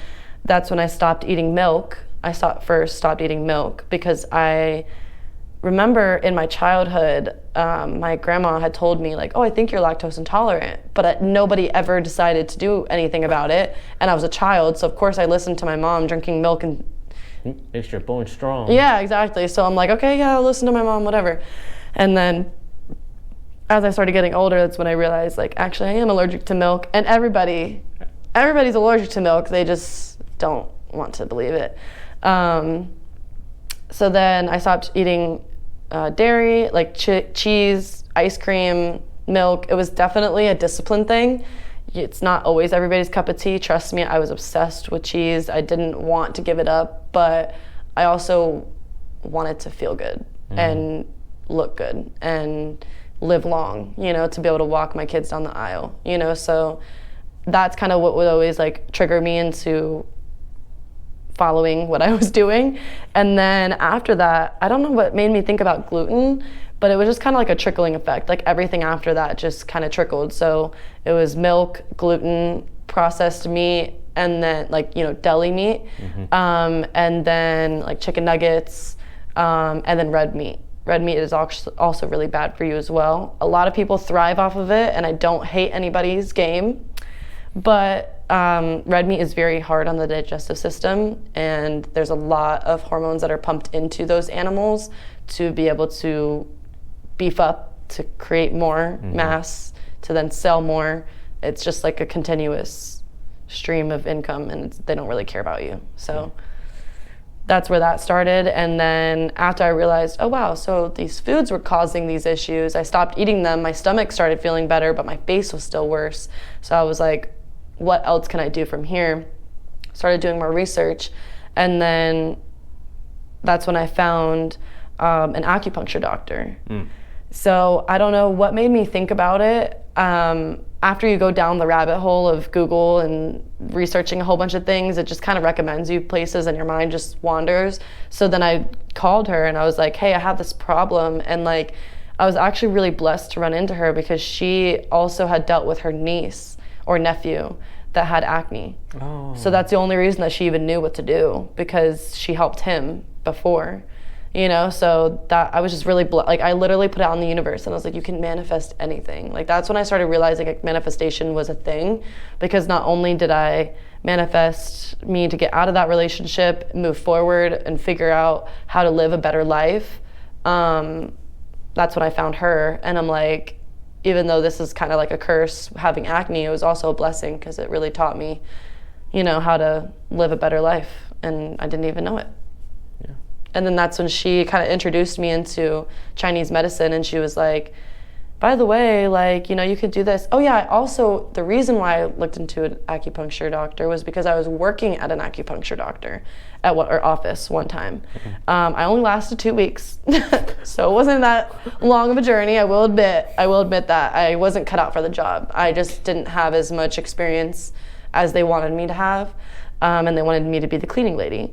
that's when I stopped eating milk. I stopped eating milk because I remember in my childhood, my grandma had told me oh, I think you're lactose intolerant, but nobody ever decided to do anything about it. And I was a child, so of course I listened to my mom drinking milk and makes your bones strong. Yeah, exactly. So I'm okay, yeah, I'll listen to my mom, whatever. And then as I started getting older, that's when I realized actually I am allergic to milk, and everybody's allergic to milk. They just don't want to believe it. So then I stopped eating dairy, cheese, ice cream, milk. It was definitely a discipline thing. It's not always everybody's cup of tea. Trust me, I was obsessed with cheese. I didn't want to give it up, but I also wanted to feel good and look good and live long, to be able to walk my kids down the aisle, so that's kind of what would always like trigger me into following what I was doing. And then after that, I don't know what made me think about gluten, but it was just kind of like a trickling effect. Like everything after that just kind of trickled. So it was milk, gluten, processed meat, and then like, you know, deli meat, and then like chicken nuggets, and then red meat. Red meat is also really bad for you as well. A lot of people thrive off of it, and I don't hate anybody's game, but red meat is very hard on the digestive system, and there's a lot of hormones that are pumped into those animals to be able to beef up, to create more mass, to then sell more. It's just like a continuous stream of income, and they don't really care about you. So that's where that started. And then after I realized, oh wow, so these foods were causing these issues, I stopped eating them. My stomach started feeling better, but my face was still worse. So I was like, what else can I do from here? Started doing more research, and then that's when I found an acupuncture doctor. So I don't know what made me think about it. After you go down the rabbit hole of Google and researching a whole bunch of things, it just kind of recommends you places and your mind just wanders. So then I called her and I was like, hey, I have this problem. And like, I was actually really blessed to run into her because she also had dealt with her niece or nephew that had acne. Oh. So that's the only reason that she even knew what to do, because she helped him before. You know, so that I was just really like, I literally put it out in the universe and I was like, you can manifest anything. Like that's when I started realizing like manifestation was a thing, because not only did I manifest me to get out of that relationship, move forward and figure out how to live a better life, that's when I found her. And I'm like, even though this is kind of like a curse, having acne, it was also a blessing because it really taught me, you know, how to live a better life, and I didn't even know it. And then that's when she kind of introduced me into Chinese medicine, and she was like, by the way, like, you know, you could do this. Oh yeah, also the reason why I looked into an acupuncture doctor was because I was working at an acupuncture doctor at our office one time. I only lasted 2 weeks, so it wasn't that long of a journey. I will admit that I wasn't cut out for the job. I just didn't have as much experience as they wanted me to have, and they wanted me to be the cleaning lady.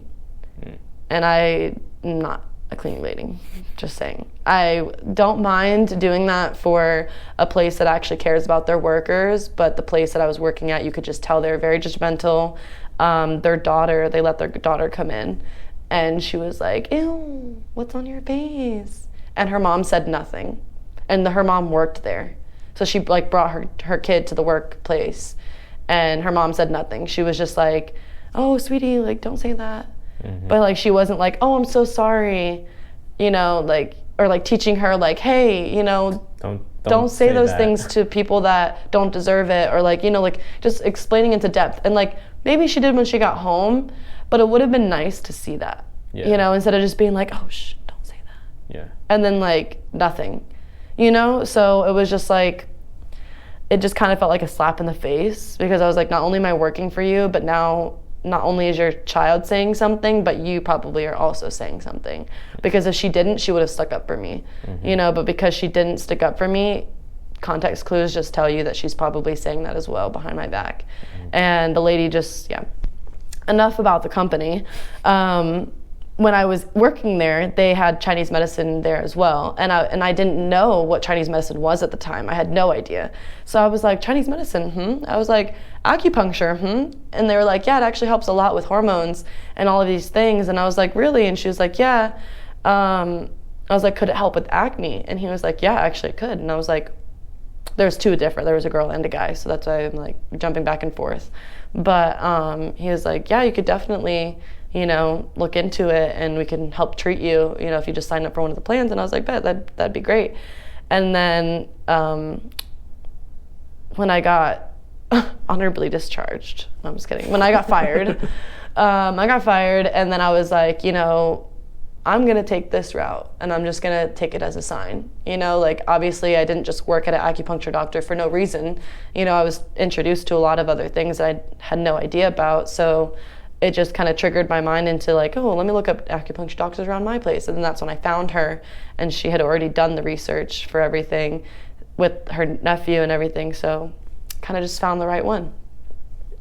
And I'm not a cleaning lady, just saying. I don't mind doing that for a place that actually cares about their workers, but the place that I was working at, you could just tell they're very judgmental. They let their daughter come in, and she was like, ew, what's on your face? And her mom said nothing. And her mom worked there. So she like brought her kid to the workplace, and her mom said nothing. She was just like, oh, sweetie, like, don't say that. But like, she wasn't like, oh, I'm so sorry, you know, like, or like teaching her like, hey, you know, don't say those things to people that don't deserve it, or like, you know, like just explaining into depth. And like, maybe she did when she got home, but it would have been nice to see that, you know, instead of just being like, oh, shh, don't say that. And then like nothing, you know? So it was just like, it just kind of felt like a slap in the face, because I was like, not only am I working for you, but now not only is your child saying something, but you probably are also saying something. Because if she didn't, she would have stuck up for me, you know, but because she didn't stick up for me, context clues just tell you that she's probably saying that as well behind my back. And the lady just, enough about the company. When I was working there, they had Chinese medicine there as well. And I didn't know what Chinese medicine was at the time. I had no idea. So I was like, Chinese medicine, I was like, acupuncture, And they were like, yeah, it actually helps a lot with hormones and all of these things. And I was like, really? And she was like, yeah. I was like, could it help with acne? And he was like, yeah, actually it could. And I was like, there's two different, there was a girl and a guy. So that's why I'm like jumping back and forth. But he was like, yeah, you could definitely, you know, look into it, and we can help treat you, you know, if you just sign up for one of the plans. And I was like, bet, that'd be great. And then when I got honorably discharged, no, I'm just kidding. When I got fired, and then I was like, you know, I'm gonna take this route, and I'm just gonna take it as a sign. You know, like obviously I didn't just work at an acupuncture doctor for no reason. You know, I was introduced to a lot of other things that I had no idea about. So it just kind of triggered my mind into like, oh, let me look up acupuncture doctors around my place. And then that's when I found her, and she had already done the research for everything with her nephew and everything. So kind of just found the right one.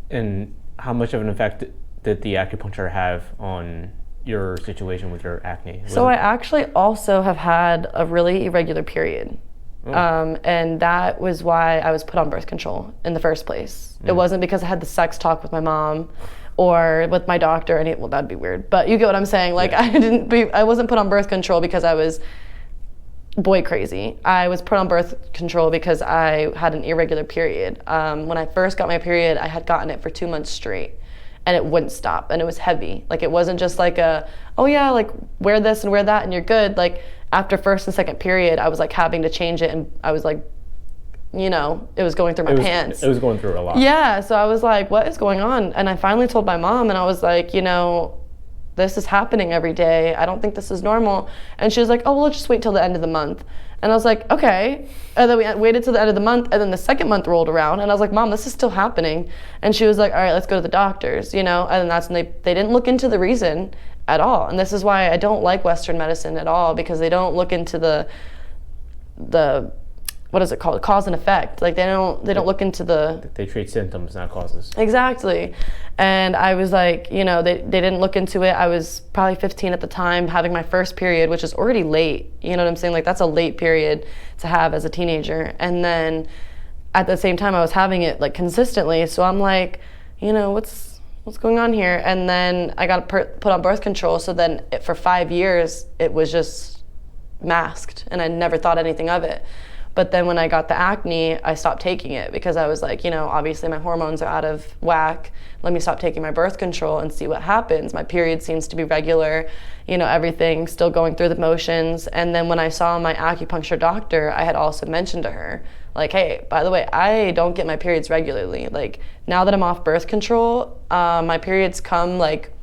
And how much of an effect did the acupuncture have on your situation with your acne? I actually also have had a really irregular period. And that was why I was put on birth control in the first place. It wasn't because I had the sex talk with my mom or with my doctor. Well, that'd be weird. But you get what I'm saying. Like, yeah. I wasn't put on birth control because I was boy crazy. I was put on birth control because I had an irregular period. When I first got my period, I had gotten it for 2 months straight. And it wouldn't stop, and it was heavy. Like, it wasn't just like oh yeah, like wear this and wear that and you're good. Like, after first and second period, I was like having to change it, and I was like, it was going through my pants. It was going through a lot. Yeah, so I was like, what is going on? And I finally told my mom, and I was like, this is happening every day. I don't think this is normal. And she was like, oh, well, let's just wait till the end of the month. And I was like, okay. And then we waited till the end of the month, and then the second month rolled around, and I was like, Mom, this is still happening. And she was like, all right, let's go to the doctors, And then that's when they didn't look into the reason at all. And this is why I don't like Western medicine at all, because they don't look into the what is it called? Cause and effect. Like, they don't look into the... They treat symptoms, not causes. Exactly. And I was like, they didn't look into it. I was probably 15 at the time, having my first period, which is already late. You know what I'm saying? Like, that's a late period to have as a teenager. And then at the same time, I was having it like consistently. So I'm like, what's going on here? And then I got put on birth control. So then for 5 years, it was just masked, and I never thought anything of it. But then when I got the acne, I stopped taking it because I was like, obviously my hormones are out of whack. Let me stop taking my birth control and see what happens. My period seems to be regular, everything still going through the motions. And then when I saw my acupuncture doctor, I had also mentioned to her, like, hey, by the way, I don't get my periods regularly. Like, now that I'm off birth control, my periods come like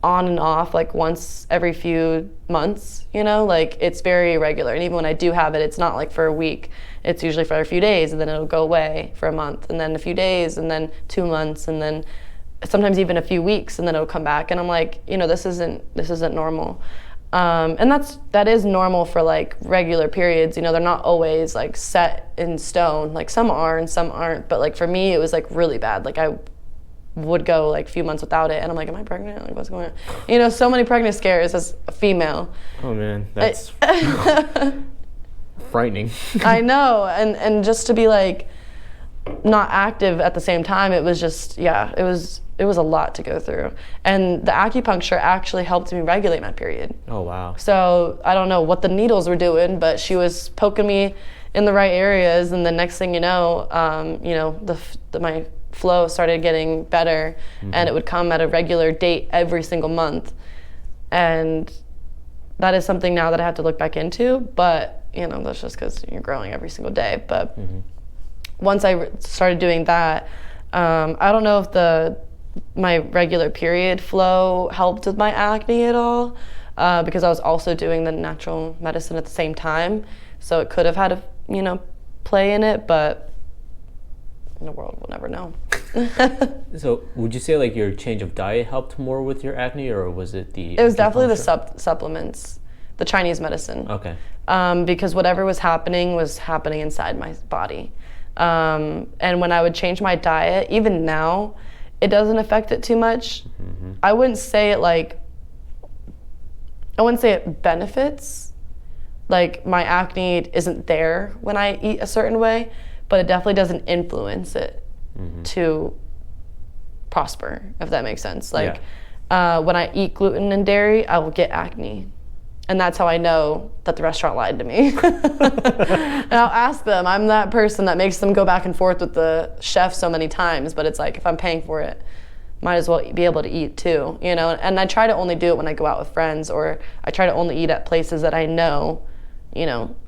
on and off, like once every few months, like it's very irregular. And even when I do have it, it's not like for a week. It's usually for a few days, and then it'll go away for a month, and then a few days, and then 2 months, and then sometimes even a few weeks, and then it'll come back. And I'm like, this isn't normal. And that is normal for like regular periods. They're not always like set in stone. Like, some are and some aren't. But like for me, it was like really bad. Like, I would go like a few months without it, and I'm like, am I pregnant? Like, what's going on? So many pregnant scares as a female. Oh man, that's frightening. I know, and just to be like not active at the same time, it was just, it was a lot to go through. And the acupuncture actually helped me regulate my period. Oh wow. So I don't know what the needles were doing, but she was poking me in the right areas, and the next thing you know, my flow started getting better, and it would come at a regular date every single month. And that is something now that I have to look back into, but that's just because you're growing every single day. But once I started doing that, I don't know if my regular period flow helped with my acne at all, because I was also doing the natural medicine at the same time, so it could have had a play in it, but the world will never know. So would you say like your change of diet helped more with your acne, or was it the... It was definitely the supplements, the Chinese medicine. Okay. Because whatever was happening inside my body. And when I would change my diet, even now, it doesn't affect it too much. I wouldn't say it benefits. Like, my acne isn't there when I eat a certain way, but it definitely doesn't influence it to prosper, if that makes sense. Like, when I eat gluten and dairy, I will get acne. And that's how I know that the restaurant lied to me. And I'll ask them. I'm that person that makes them go back and forth with the chef so many times, but it's like, if I'm paying for it, might as well be able to eat too, And I try to only do it when I go out with friends, or I try to only eat at places that I know,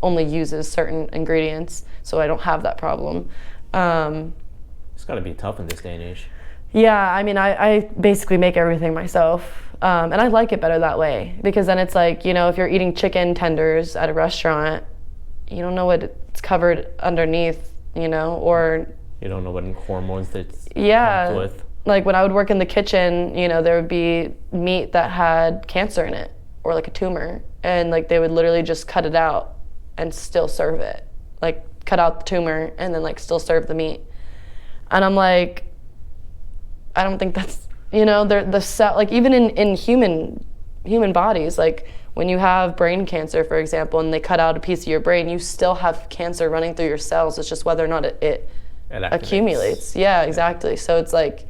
only uses certain ingredients, so I don't have that problem. It's got to be tough in this day and age. Yeah, I mean, I basically make everything myself. And I like it better that way, because then it's like, if you're eating chicken tenders at a restaurant, you don't know what it's covered underneath, or... You don't know what hormones that's comes with. Like, when I would work in the kitchen, there would be meat that had cancer in it, or like a tumor, and like they would literally just cut it out and still serve it. Like, cut out the tumor and then like still serve the meat. And I'm like, I don't think that's, the cell, like even in human bodies, like when you have brain cancer, for example, and they cut out a piece of your brain, you still have cancer running through your cells. It's just whether or not it accumulates. Yeah, exactly. So it's like,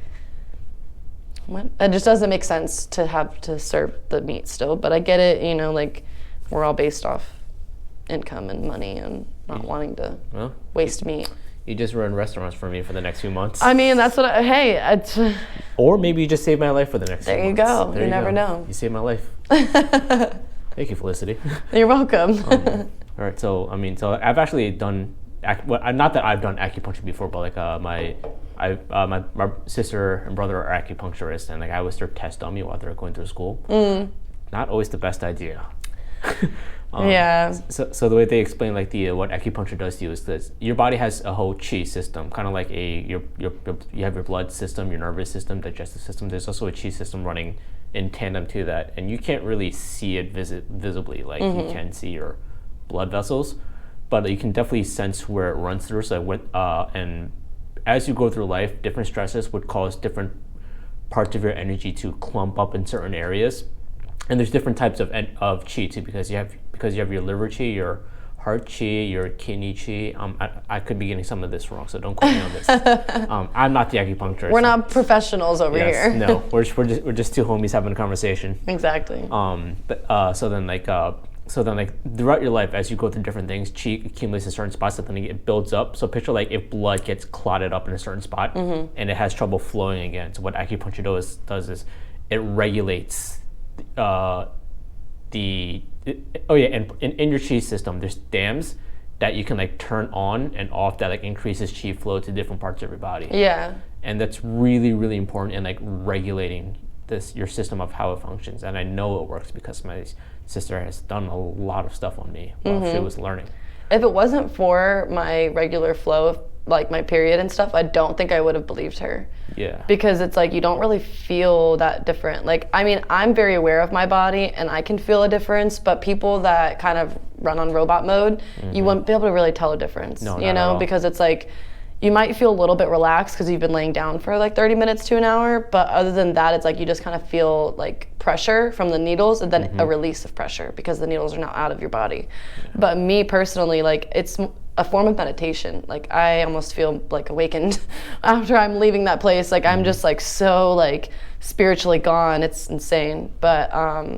it just doesn't make sense to have to serve the meat still. But I get it, like we're all based off income and money and not wanting to waste meat. You just run restaurants for me for the next few months. I mean, that's what or maybe you just saved my life for the next few months. There you go. You never know. You saved my life. Thank you, Felicity. You're welcome. All right, so I've actually done, not that I've done acupuncture before, but like my sister and brother are acupuncturists, and like I was their test dummy while they were going through school. Not always the best idea. Yeah. So the way they explain like what acupuncture does to you is that your body has a whole chi system, kind of like you have your blood system, your nervous system, digestive system. There's also a chi system running in tandem to that, and you can't really see it visibly like you can see your blood vessels, but you can definitely sense where it runs through. So and as you go through life, different stresses would cause different parts of your energy to clump up in certain areas. And there's different types of chi too, because you have your liver chi, your heart chi, your kidney chi. I could be getting some of this wrong, so don't quote me on this. I'm not the acupuncturist. We're not professionals over here. No, we're just two homies having a conversation. Exactly. So then throughout your life, as you go through different things, chi accumulates in certain spots, and then it builds up. So picture like if blood gets clotted up in a certain spot and it has trouble flowing again. So what acupuncture does is it regulates and in your chi system, there's dams that you can like turn on and off that like increases chi flow to different parts of your body. Yeah. And that's really, really important in like regulating your system of how it functions. And I know it works because my sister has done a lot of stuff on me while she was learning. If it wasn't for my regular flow of like my period and stuff, I don't think I would have believed her. Yeah. Because it's like you don't really feel that different. Like, I mean, I'm very aware of my body and I can feel a difference, but people that kind of run on robot mode, you wouldn't be able to really tell a difference. No, not at all. Because it's like you might feel a little bit relaxed because you've been laying down for like 30 minutes to an hour, but other than that, it's like you just kind of feel like pressure from the needles and then a release of pressure because the needles are now out of your body. Yeah. But me personally, like it's a form of meditation. Like I almost feel like awakened after I'm leaving that place. Like I'm just like so like spiritually gone. It's insane. But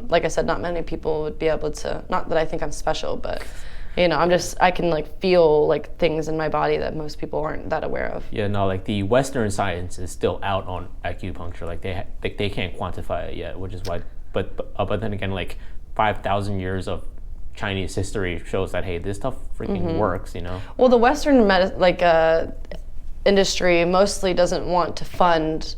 like I said, not many people would be able to, not that I think I'm special, but I can like feel like things in my body that most people aren't that aware of. Yeah, no, like the Western science is still out on acupuncture. Like they can't quantify it yet, which is why. But then again, like 5,000 years of Chinese history shows that hey, this stuff freaking works. Well, the Western industry mostly doesn't want to fund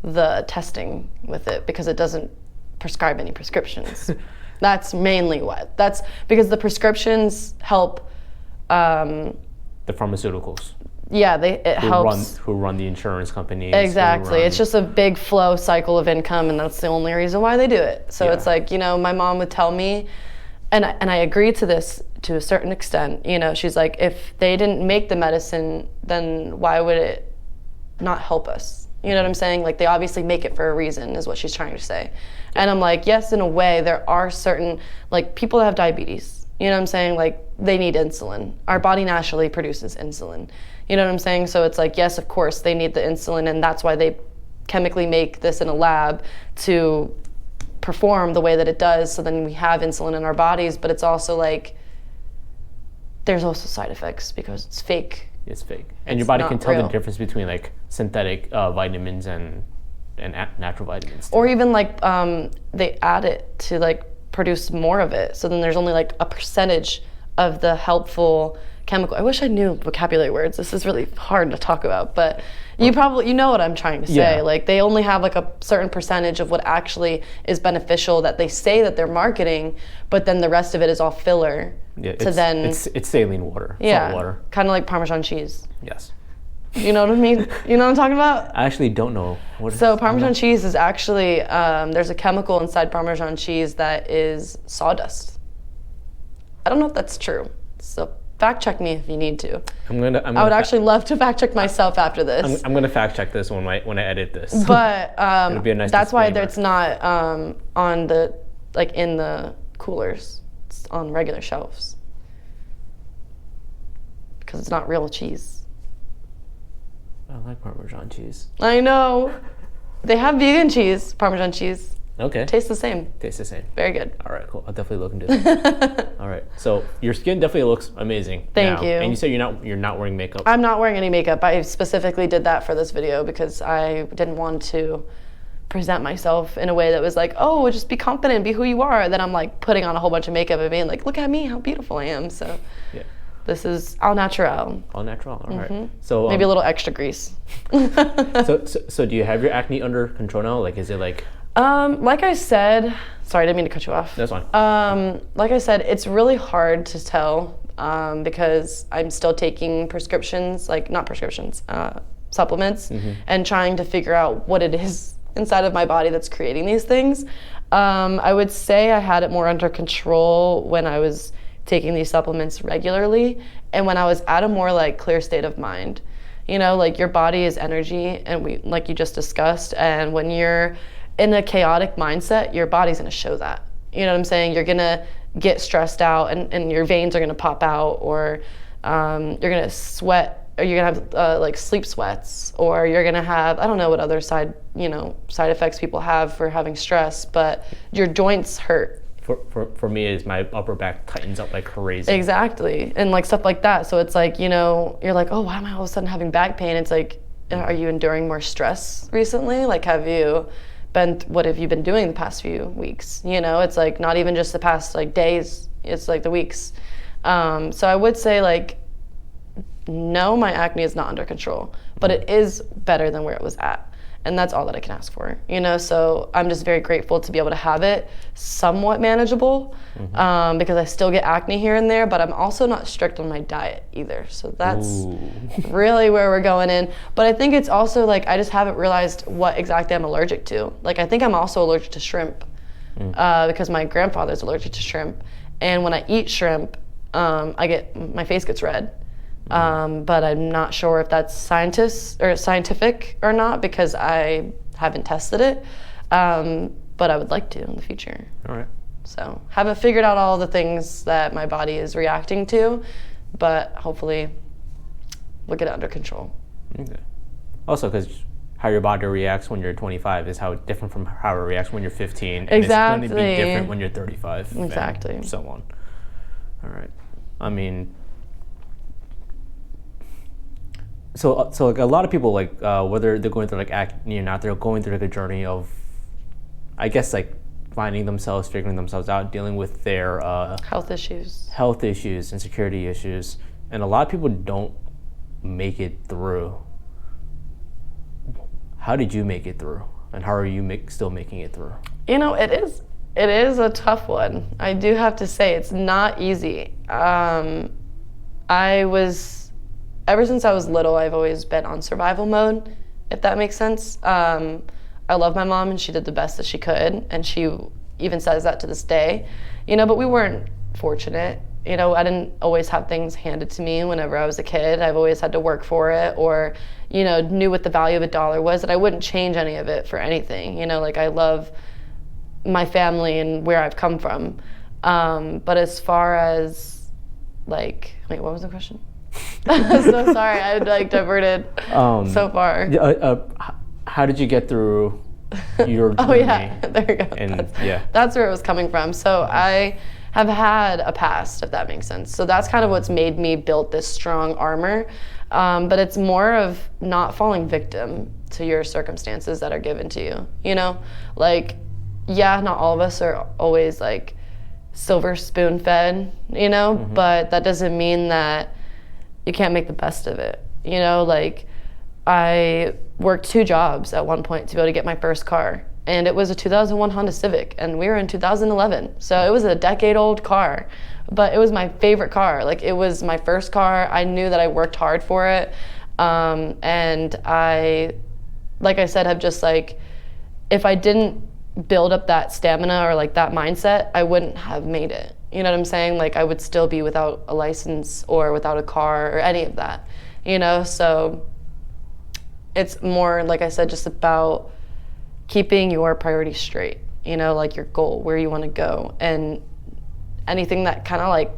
the testing with it because it doesn't prescribe any prescriptions. That's mainly what. That's because the prescriptions help. The pharmaceuticals. Yeah, it helps. Who run the insurance companies. Exactly. It's just a big flow cycle of income, and that's the only reason why they do it. So it's like, my mom would tell me, and I agree to this to a certain extent. She's like, if they didn't make the medicine, then why would it not help us? You know what I'm saying? Like, they obviously make it for a reason, is what she's trying to say. And I'm like, yes, in a way, there are certain, like, people that have diabetes, you know what I'm saying? Like, they need insulin. Our body naturally produces insulin. You know what I'm saying? So it's like, yes, of course, they need the insulin, and that's why they chemically make this in a lab to perform the way that it does, so then we have insulin in our bodies. But it's also like, there's also side effects because it's fake. It's fake. And your body can tell the difference between, like, synthetic vitamins and natural vitamins too. Or even like they add it to like produce more of it, so then there's only like a percentage of the helpful chemical. I wish I knew vocabulary words. This is really hard to talk about, but you probably know what I'm trying to say. Like they only have like a certain percentage of what actually is beneficial that they say that they're marketing, but then the rest of it is all filler. It's saline water, salt water, kind of like Parmesan cheese. Yes. You know what I mean? You know what I'm talking about? I actually don't know. Parmesan cheese is actually, there's a chemical inside Parmesan cheese that is sawdust. I don't know if that's true. So fact check me if you need to. I would actually love to fact check myself after this. I'm gonna fact check this when I edit this. But It'll be a nice that's why disclaimer. it's not on the in the coolers. It's on regular shelves because it's not real cheese. I like Parmesan cheese. I know. They have vegan cheese, Parmesan cheese. Okay. Tastes the same. Tastes the same. Very good. All right, cool. I'll definitely look into that. All right. So your skin definitely looks amazing. Thank you. And you said you're not wearing makeup. I'm not wearing any makeup. I specifically did that for this video because I didn't want to present myself in a way that was like, oh, just be confident, be who you are. Then I'm like putting on a whole bunch of makeup and being like, look at me, how beautiful I am. So yeah. This is all natural. All natural. All right. So maybe a little extra grease. so do you have your acne under control now? Like, is it like? Like I said, sorry, I didn't mean to cut you off. That's fine. Like I said, it's really hard to tell because I'm still taking prescriptions, like not prescriptions, supplements, and trying to figure out what it is inside of my body that's creating these things. I would say I had it more under control when I was taking these supplements regularly and when I was at a more like clear state of mind. You know, like your body is energy, and we, like you just discussed, and when you're in a chaotic mindset, your body's gonna show that. You know what I'm saying? You're gonna get stressed out and your veins are gonna pop out, or you're gonna sweat, or you're gonna have like sleep sweats, or you're gonna have, I don't know what other side effects people have for having stress, but your joints hurt. For me, is my upper back tightens up like crazy. Exactly, and like stuff like that. So it's like, you know, you're like, oh, why am I all of a sudden having back pain? It's like, are you enduring more stress recently? Like, what have you been doing the past few weeks? You know, it's like not even just the past like days, it's like the weeks. So I would say like, no, my acne is not under control, but it is better than where it was at. And that's all that I can ask for, you know? So I'm just very grateful to be able to have it somewhat manageable because I still get acne here and there, but I'm also not strict on my diet either. So that's really where we're going in. But I think it's also like, I just haven't realized what exactly I'm allergic to. Like, I think I'm also allergic to shrimp because my grandfather's allergic to shrimp. And when I eat shrimp, my face gets red. But I'm not sure if that's scientific or not because I haven't tested it. But I would like to in the future. All right. So haven't figured out all the things that my body is reacting to, but hopefully we'll get it under control. Okay. Also, because how your body reacts when you're 25 is how different from how it reacts when you're 15. And Exactly. it's going to be different when you're 35. Exactly. And so on. All right. I mean, so like a lot of people, like whether they're going through like acne or not, they're going through like a journey of, I guess, like finding themselves, figuring themselves out, dealing with their health issues, insecurity issues, and a lot of people don't make it through. How did you make it through, and how are you still making it through? You know, it is a tough one. I do have to say it's not easy. Ever since I was little, I've always been on survival mode, if that makes sense. I love my mom, and she did the best that she could, and she even says that to this day. You know, but we weren't fortunate. You know, I didn't always have things handed to me whenever I was a kid. I've always had to work for it, or, you know, knew what the value of a dollar was, and I wouldn't change any of it for anything. You know, like, I love my family and where I've come from. But as far as, like, wait, what was the question? So sorry, I like diverted so far. How did you get through your journey? Oh yeah, there we go. And that's where it was coming from. So I have had a past, if that makes sense. So that's kind of what's made me build this strong armor. But it's more of not falling victim to your circumstances that are given to you. You know, like, yeah, not all of us are always like silver spoon fed, you know, but that doesn't mean that you can't make the best of it. You know, like, I worked 2 jobs at one point to be able to get my first car. And it was a 2001 Honda Civic, and we were in 2011. So it was a decade-old car, but it was my favorite car. Like, it was my first car. I knew that I worked hard for it. And I, like I said, have just like, if I didn't build up that stamina or like that mindset, I wouldn't have made it. You know what I'm saying? Like I would still be without a license or without a car or any of that, you know? So it's more, like I said, just about keeping your priorities straight, you know, like your goal, where you want to go. And anything that kind of like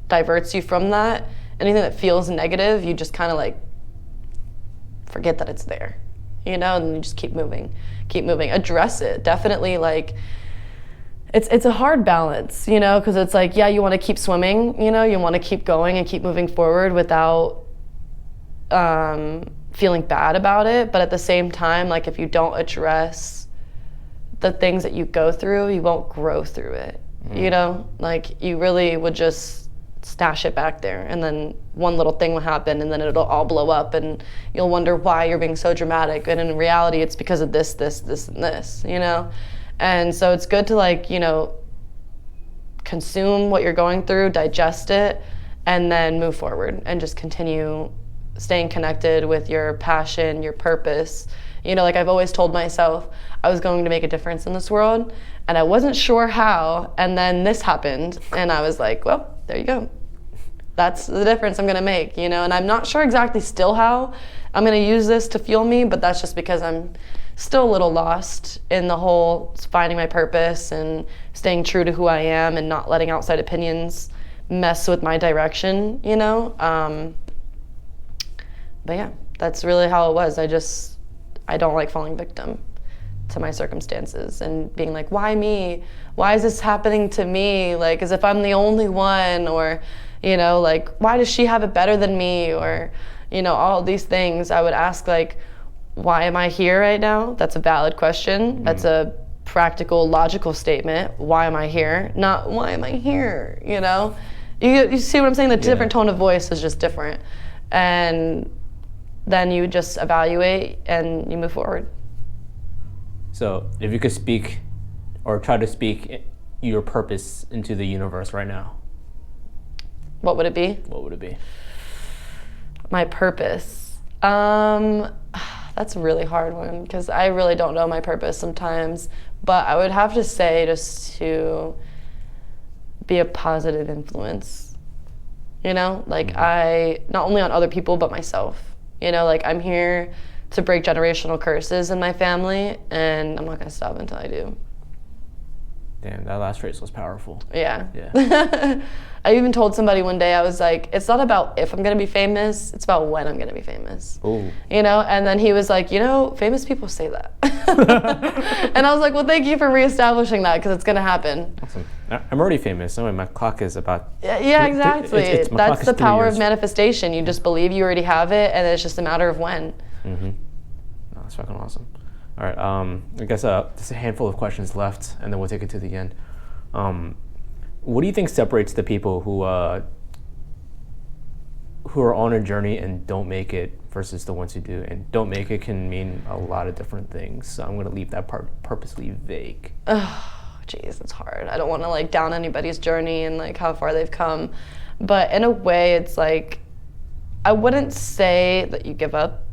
diverts you from that, anything that feels negative, you just kind of like forget that it's there, you know, and you just keep moving, address it. Definitely, like, it's a hard balance, you know, because it's like, yeah, you want to keep swimming, you know, you want to keep going and keep moving forward without feeling bad about it. But at the same time, like, if you don't address the things that you go through, you won't grow through it, you know, like you really would just stash it back there, and then one little thing will happen and then it'll all blow up and you'll wonder why you're being so dramatic, and in reality it's because of this, and this, you know. And so it's good to, like, you know, consume what you're going through, digest it, and then move forward and just continue staying connected with your passion, your purpose. You know, like I've always told myself I was going to make a difference in this world, and I wasn't sure how, and then this happened and I was like, well, there you go. That's the difference I'm gonna make, you know. And I'm not sure exactly still how I'm gonna use this to fuel me, but that's just because I'm still a little lost in the whole finding my purpose and staying true to who I am and not letting outside opinions mess with my direction, you know. But yeah, that's really how it was. I don't like falling victim to my circumstances and being like, why me? Why is this happening to me? Like, as if I'm the only one, or, you know, like, why does she have it better than me? Or, you know, all these things. I would ask, like, why am I here right now? That's a valid question. That's a practical, logical statement. Why am I here? Not, why am I here? You know? You see what I'm saying? The different tone of voice is just different. And then you just evaluate and you move forward. So if you could speak or try to speak your purpose into the universe right now, what would it be? what would it be? My purpose. That's a really hard one because I really don't know my purpose sometimes. But I would have to say just to be a positive influence. You know, like I, not only on other people, but myself. You know, like I'm here to break generational curses in my family, and I'm not gonna stop until I do. Damn, that last phrase was powerful. Yeah. Yeah. I even told somebody one day, I was like, it's not about if I'm gonna be famous, it's about when I'm gonna be famous. Ooh. You know, and then he was like, you know, famous people say that. And I was like, well, thank you for reestablishing that, because it's gonna happen. Awesome. I'm already famous. Anyway, my clock is about... Yeah, exactly. That's the power of years. Manifestation. You just believe you already have it, and it's just a matter of when. Mm-hmm. Oh, that's fucking awesome. All right, I guess just a handful of questions left, and then we'll take it to the end. What do you think separates the people who are on a journey and don't make it versus the ones who do? And don't make it can mean a lot of different things. So I'm going to leave that part purposely vague. Oh, geez, it's hard. I don't want to like down anybody's journey and like how far they've come. But in a way, it's like, I wouldn't say that you give up,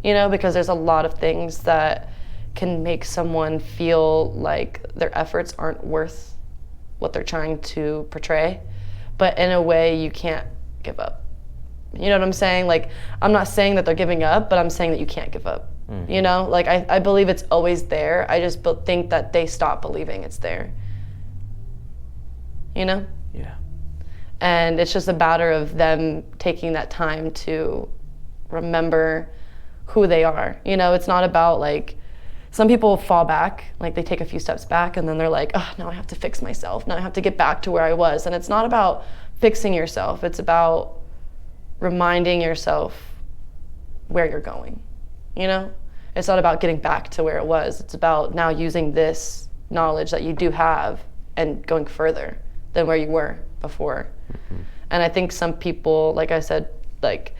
you know, because there's a lot of things that can make someone feel like their efforts aren't worth what they're trying to portray. But in a way, you can't give up. You know what I'm saying? Like, I'm not saying that they're giving up, but I'm saying that you can't give up. Mm-hmm. You know, like I believe it's always there. I just think that they stop believing it's there. You know? Yeah. And it's just a matter of them taking that time to remember who they are. You know, it's not about like, some people fall back, like they take a few steps back and then they're like, oh, now I have to fix myself. Now I have to get back to where I was. And it's not about fixing yourself. It's about reminding yourself where you're going, you know? It's not about getting back to where it was. It's about now using this knowledge that you do have and going further than where you were before. Mm-hmm. And I think some people, like I said, like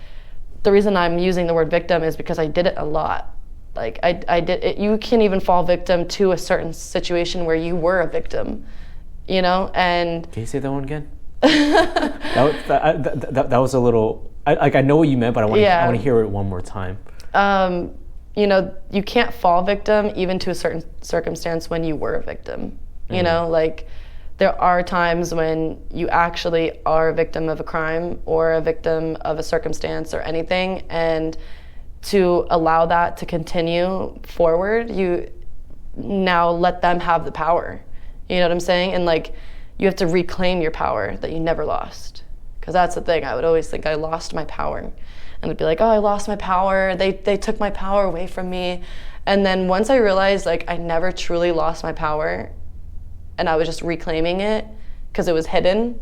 the reason I'm using the word victim is because I did it a lot. Like I did it. You can even fall victim to a certain situation where you were a victim, you know. And can you say that one again? that was a little. I know what you meant, but I want to hear it one more time. You know, you can't fall victim even to a certain circumstance when you were a victim. You know, like there are times when you actually are a victim of a crime or a victim of a circumstance or anything, and to allow that to continue forward, you now let them have the power. You know what I'm saying? And like, you have to reclaim your power that you never lost. Because that's the thing, I would always think I lost my power. And I'd be like, oh, I lost my power. They took my power away from me. And then once I realized like I never truly lost my power and I was just reclaiming it because it was hidden,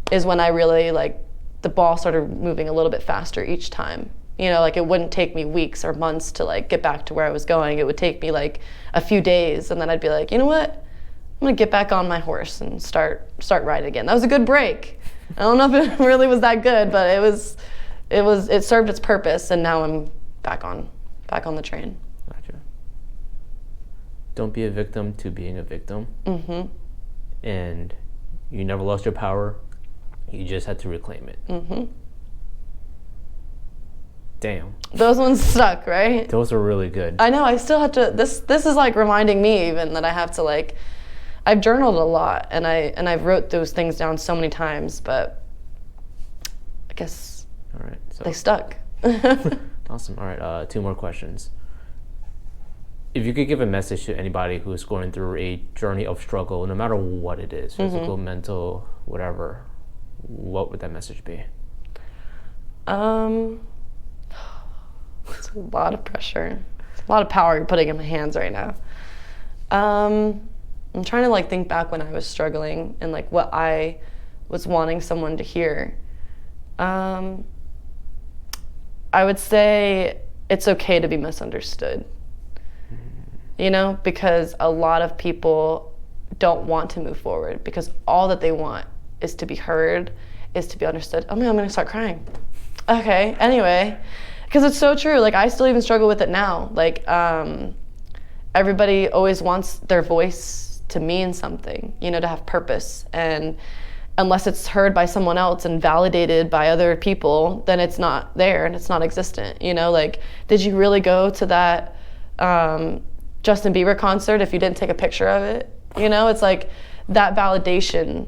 is when I really like, the ball started moving a little bit faster each time. You know, like it wouldn't take me weeks or months to like get back to where I was going. It would take me like a few days, and then I'd be like, you know what? I'm gonna get back on my horse and start riding again. That was a good break. I don't know if it really was that good, but it served its purpose, and now I'm back on the train. Gotcha. Don't be a victim to being a victim. Mm-hmm. And you never lost your power. You just had to reclaim it. Mm-hmm. Damn. Those ones stuck, right? Those are really good. I know. I still have to. This is like reminding me even that I have to like. I've journaled a lot, and I've wrote those things down so many times, but I guess all right, so they stuck. Awesome. All right, 2 more questions. If you could give a message to anybody who's going through a journey of struggle, no matter what it is, physical, mental, whatever, what would that message be? It's a lot of pressure. It's a lot of power you're putting in my hands right now. I'm trying to like think back when I was struggling and like what I was wanting someone to hear. I would say it's okay to be misunderstood. You know, because a lot of people don't want to move forward because all that they want is to be heard, is to be understood. Oh man, I'm gonna start crying. Okay, anyway. Because it's so true. Like, I still even struggle with it now. Like, everybody always wants their voice to mean something, you know, to have purpose. And unless it's heard by someone else and validated by other people, then it's not there and it's not existent. You know, like, did you really go to that Justin Bieber concert if you didn't take a picture of it? You know, it's like that validation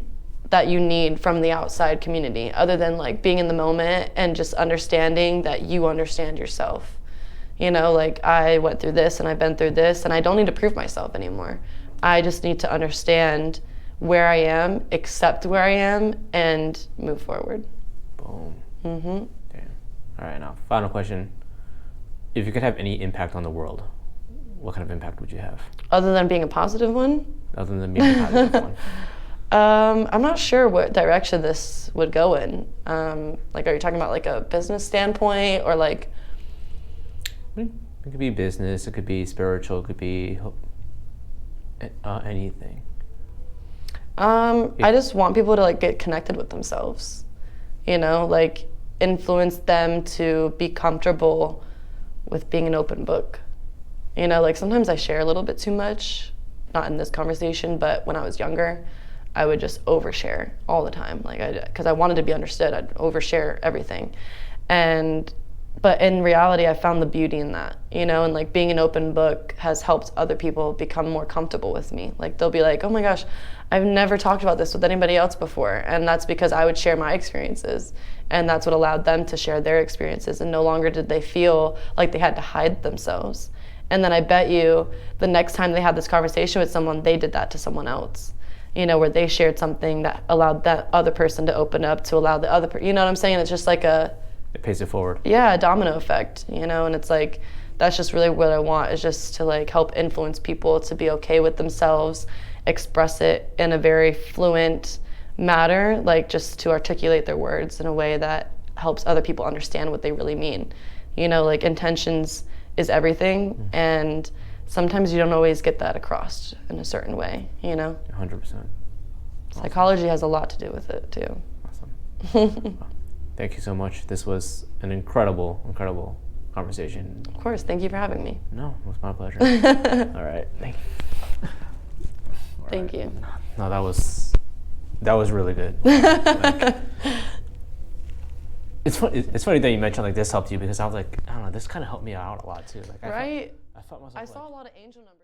that you need from the outside community, other than like being in the moment and just understanding that you understand yourself. You know, like, I went through this and I've been through this and I don't need to prove myself anymore. I just need to understand where I am, accept where I am, and move forward. Boom. Mm-hmm. Damn. All right, now, final question. If you could have any impact on the world, what kind of impact would you have? Other than being a positive one? Other than being a positive one. I'm not sure what direction this would go in. Like, are you talking about like a business standpoint or like? It could be business, it could be spiritual, it could be anything. I just want people to like get connected with themselves, you know, like influence them to be comfortable with being an open book. You know, like sometimes I share a little bit too much, not in this conversation, but when I was younger, I would just overshare all the time. Like, because I wanted to be understood, I'd overshare everything. But in reality, I found the beauty in that, you know, and like being an open book has helped other people become more comfortable with me. Like, they'll be like, oh my gosh, I've never talked about this with anybody else before. And that's because I would share my experiences. And that's what allowed them to share their experiences. And no longer did they feel like they had to hide themselves. And then I bet you the next time they had this conversation with someone, they did that to someone else. You know, where they shared something that allowed that other person to open up to allow the other person, you know what I'm saying? It's just like it pays it forward. Yeah, a domino effect, you know, and it's like, that's just really what I want, is just to like help influence people to be okay with themselves, express it in a very fluent manner, like just to articulate their words in a way that helps other people understand what they really mean. You know, like intentions is everything, and sometimes you don't always get that across in a certain way, you know? 100%. Awesome. Psychology has a lot to do with it, too. Awesome. Well, thank you so much. This was an incredible, incredible conversation. Of course. Thank you for having me. No, it was my pleasure. All right. Thank you. Thank you. No, that was really good. Like, it's funny that you mentioned like this helped you, because I was like, I don't know, this kind of helped me out a lot too. Like, right? I felt myself. I saw a lot of angel numbers.